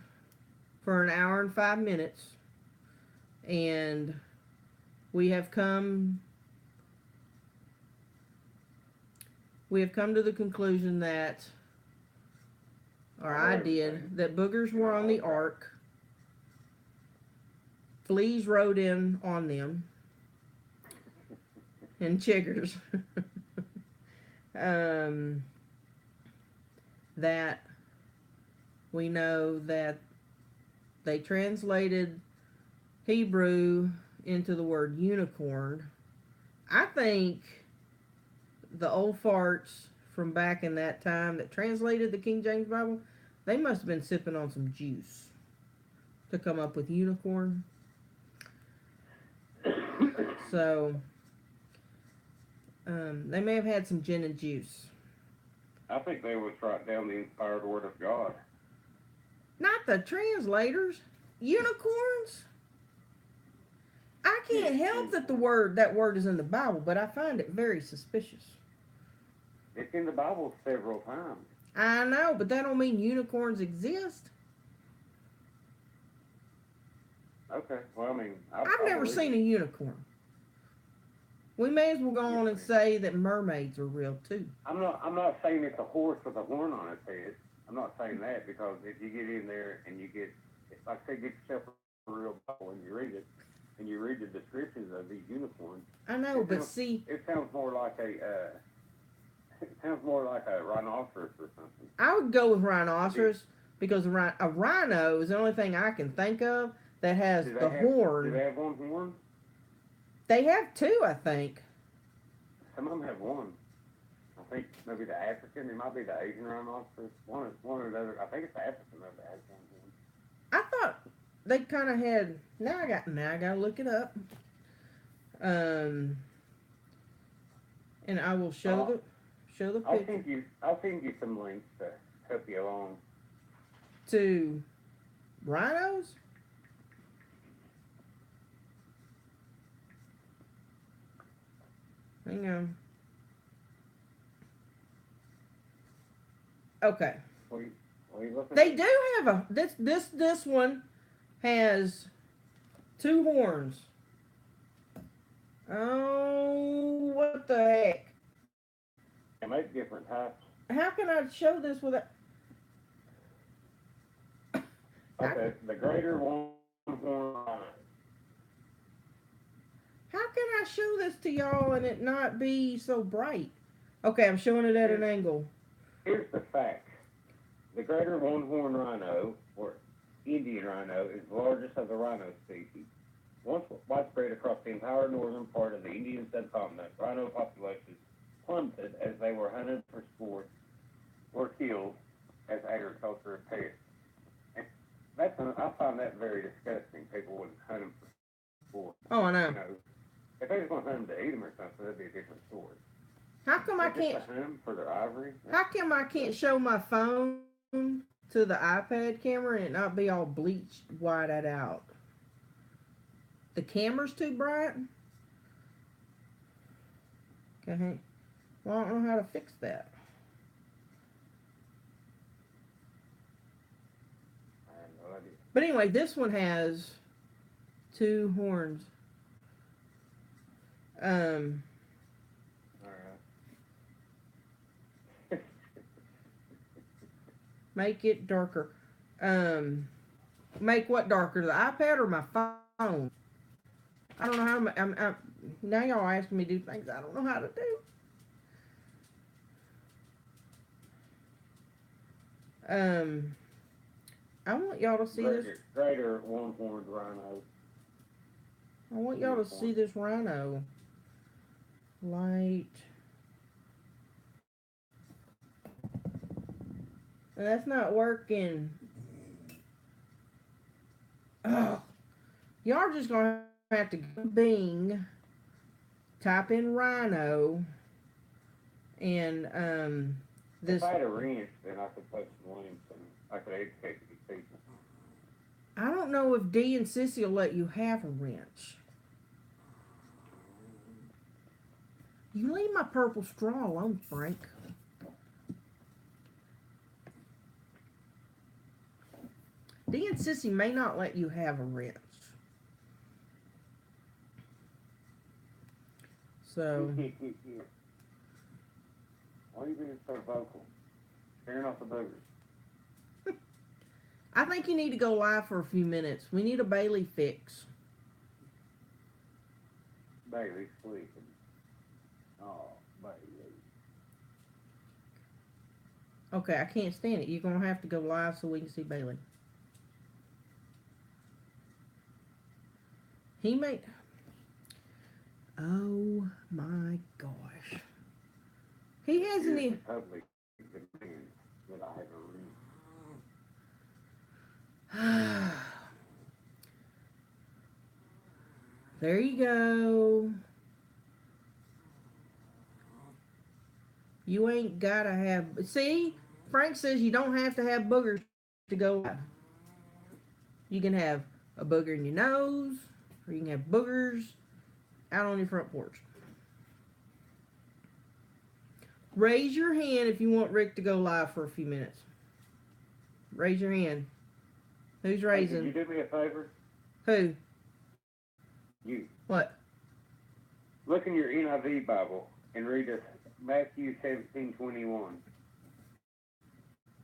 for an hour and 5 minutes, and we have come to the conclusion that, or I did, that boogers were on the ark. Fleas rode in on them, and chiggers. That we know that they translated Hebrew into the word unicorn. I think the old farts from back in that time that translated the King James Bible, they must have been sipping on some juice to come up with unicorn. So, they may have had some gin and juice. I think they was write down the inspired word of God. Not the translators. Unicorns? I can't help that that word is in the Bible, but I find it very suspicious. It's in the Bible several times. I know, but that don't mean unicorns exist. Okay, well, I mean, I've never seen a unicorn. We may as well go on and say that mermaids are real too. I'm not saying it's a horse with a horn on its head. I'm not saying that, because if you get in there and you get, like I say, get yourself a real Bible and you read it, and you read the descriptions of these unicorns. I know, but see, it sounds more like a rhinoceros or something. I would go with rhinoceros because a rhino is the only thing I can think of that has the horn. Do they have one horn? They have two, I think. Some of them have one. I think maybe the African, it might be the Asian rhinoceros. One or the other. I think it's the African that has one horn. I thought they kind of had. Now I gotta look it up. And I will show the picture. I'll send you some links to help you along. To rhinos? Hang on. Okay. They do have this one has two horns. Oh, what the heck? They make different types. How can I show this without? Okay, the greater one horn rhino. How can I show this to y'all and it not be so bright? Okay, I'm showing it at an angle. Here's the facts. The greater one-horned rhino, or Indian rhino, is the largest of the rhino species. Once widespread across the entire northern part of the Indian subcontinent, rhino populations plummeted as they were hunted for sport or killed as agricultural pests. And I find that very disgusting. People wouldn't hunt them for sport. Oh, I know. You know, if they just want to hunt them to eat them or something, that'd be a different story. How come I can't? Hunt them for their ivory? How come I can't show my phone to the iPad camera and it not be all bleached whited out? The camera's too bright? Okay. Well, I don't know how to fix that. I have no idea. But anyway, this one has two horns. Alright. Make it darker. Make what darker? The iPad or my phone? I don't know how. I'm now y'all asking me to do things I don't know how to do. I want y'all to see this. Greater one-horned rhino. I want y'all to see this rhino. Light. That's not working. Oh, y'all are just gonna have to go to Bing, type in rhino, and this. If I had a wrench, then I could put some links and I could educate these people. I don't know if Dee and Sissy will let you have a wrench. You leave my purple straw alone, Frank. Dee and Sissy may not let you have a rinse. So. Why are you being so vocal? Scaring off the boogers. I think you need to go live for a few minutes. We need a Bailey fix. Bailey's sleeping. Oh, Bailey. Okay, I can't stand it. You're going to have to go live so we can see Bailey. He made... Oh, my gosh. He hasn't even... Public demand that I have a ring. There you go. You ain't gotta have... See? Frank says you don't have to have boogers to go live. You can have a booger in your nose, or you can have boogers out on your front porch. Raise your hand if you want Rick to go live for a few minutes. Raise your hand. Who's raising? Hey, could you do me a favor? Who? You. What? Look in your NIV Bible and read us Matthew 17:21.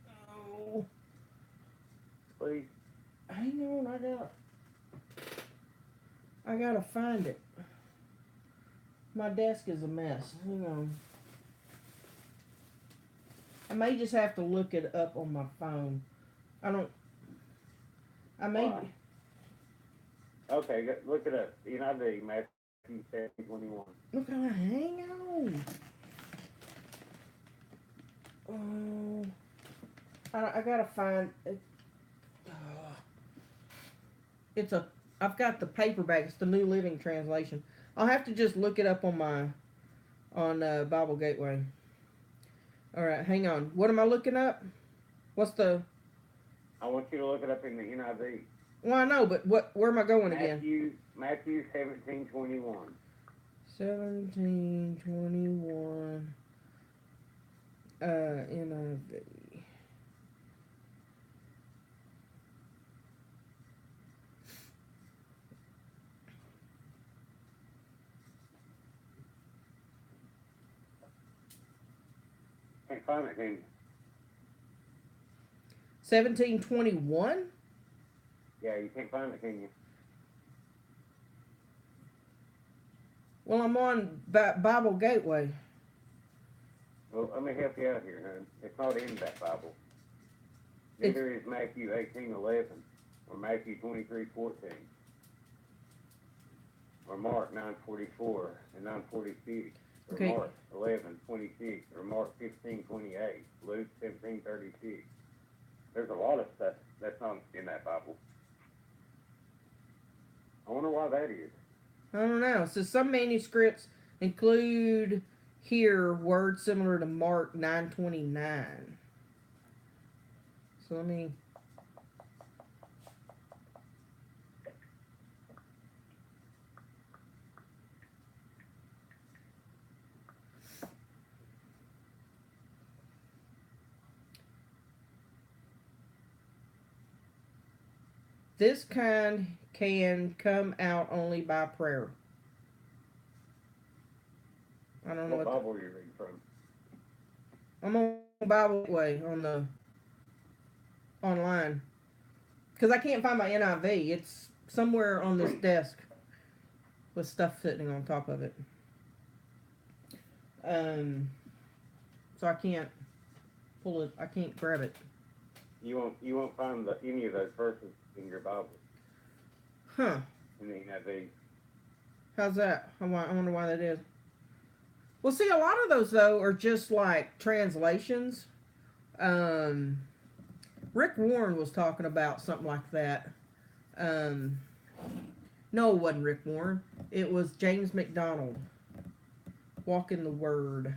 Oh. Please. Hang on, I gotta find it. My desk is a mess. Hang on. I may just have to look it up on my phone. I may... Why? Okay, look it up. NIV, Matthew 17:21. Look, hang on. Oh, I gotta find it. I've got the paperback. It's the New Living Translation. I'll have to just look it up on Bible Gateway. All right, hang on. What am I looking up? What's the? I want you to look it up in the NIV. Well, I know, but where am I going again? Matthew 17:21. 17:21. NIV. Can't find it, can you? 17:21. Yeah, you can't find it, can you? Well, I'm on Bible Gateway. Well, let me help you out here, hon. It's not in that Bible. Neither is Matthew 18:11 or Matthew 23:14 or Mark 9:44 and 9:46 or Okay. Mark 11:26 or Mark 15:28, Luke 17:36. There's a lot of stuff that's not in that Bible. I wonder why that is. I don't know. So some manuscripts include here words similar to Mark 9:29. So let me. This kind can come out only by prayer. I don't know What what. Bible are you reading from? I'm on Bible Way on the online because I can't find my NIV. It's somewhere on this desk with stuff sitting on top of it. So I can't pull it. I can't grab it. You won't find any of those verses in your Bible. Huh? In the NIV. How's that? I wonder why that is. Well, see, a lot of those though are just like translations. Rick Warren was talking about something like that. No, it wasn't Rick Warren. It was James McDonald. Walk in the Word.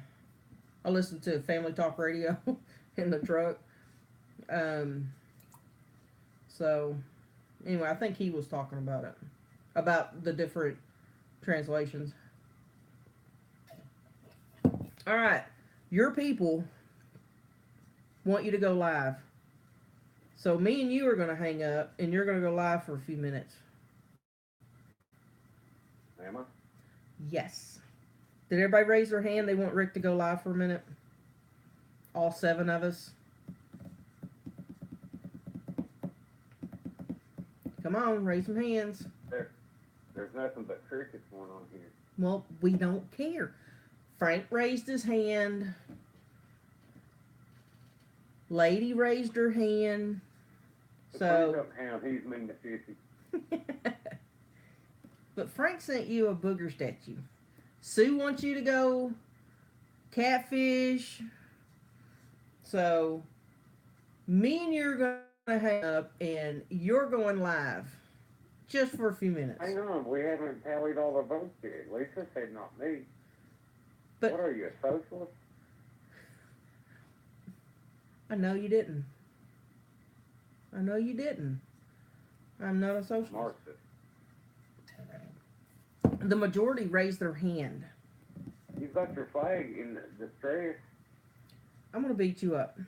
I listened to Family Talk Radio in the truck. So, anyway, I think he was talking about it. About the different translations. All right. Your people want you to go live. So me and you are going to hang up, and you're going to go live for a few minutes. Am I? Yes. Did everybody raise their hand? They want Rick to go live for a minute? All 7 of us? Come on, raise some hands. There's nothing but crickets going on here. Well, we don't care. Frank raised his hand. Lady raised her hand. So. He's mean to Sissy. But Frank sent you a booger statue. Sue wants you to go catfish. So, me and you're going to hang up, and you're going live. Just for a few minutes. Hang on, we haven't tallied all the votes yet. Lisa said not me. But what are you, a socialist? I know you didn't. I know you didn't. I'm not a socialist. Marxist. The majority raised their hand. You've got your flag in distress. I'm going to beat you up.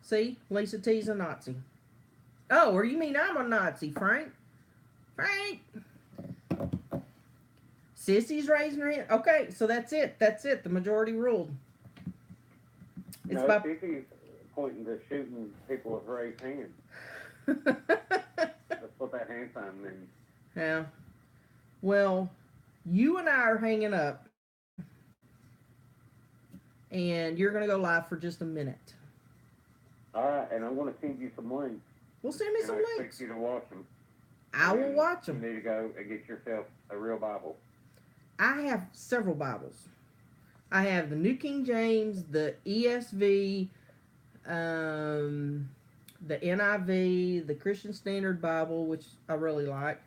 See? Lisa T's a Nazi. Oh, or you mean I'm a Nazi, Frank? Frank! Sissy's raising her hand. Okay, so that's it. That's it. The majority ruled. It's no, Sissy's pointing to shooting people with raised hands. That's what that hand sign means. Yeah. Well, you and I are hanging up. And you're going to go live for just a minute. All right, and I'm going to send you some links. Well, send me some links. I expect you to watch them. I will watch them. You need to go and get yourself a real Bible. I have several Bibles. I have the New King James, the ESV, the NIV, the Christian Standard Bible, which I really like.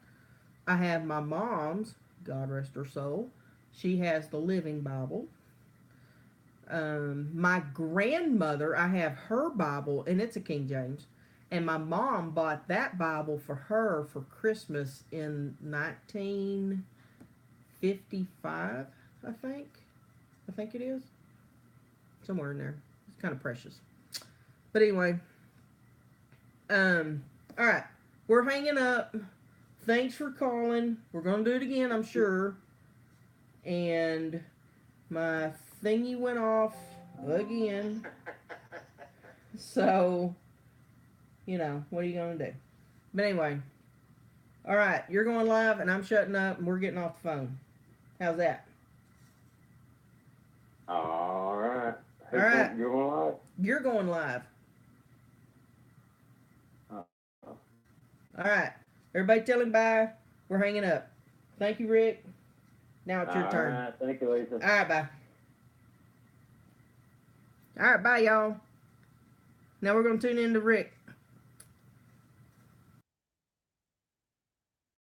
I have my mom's, God rest her soul. She has the Living Bible. My grandmother, I have her Bible, and it's a King James. And my mom bought that Bible for her for Christmas in 1955, I think. I think it is. Somewhere in there. It's kind of precious. But anyway. Alright. We're hanging up. Thanks for calling. We're going to do it again, I'm sure. And my thingy went off again. So, you know, what are you going to do? But anyway. Alright, you're going live and I'm shutting up and we're getting off the phone. How's that? Alright. Alright. You're going live? You're going live. Alright. Everybody tell him bye. We're hanging up. Thank you, Rick. Now it's your turn. Alright, thank you, Lisa. Alright, bye. Alright, bye, y'all. Now we're going to tune in to Rick.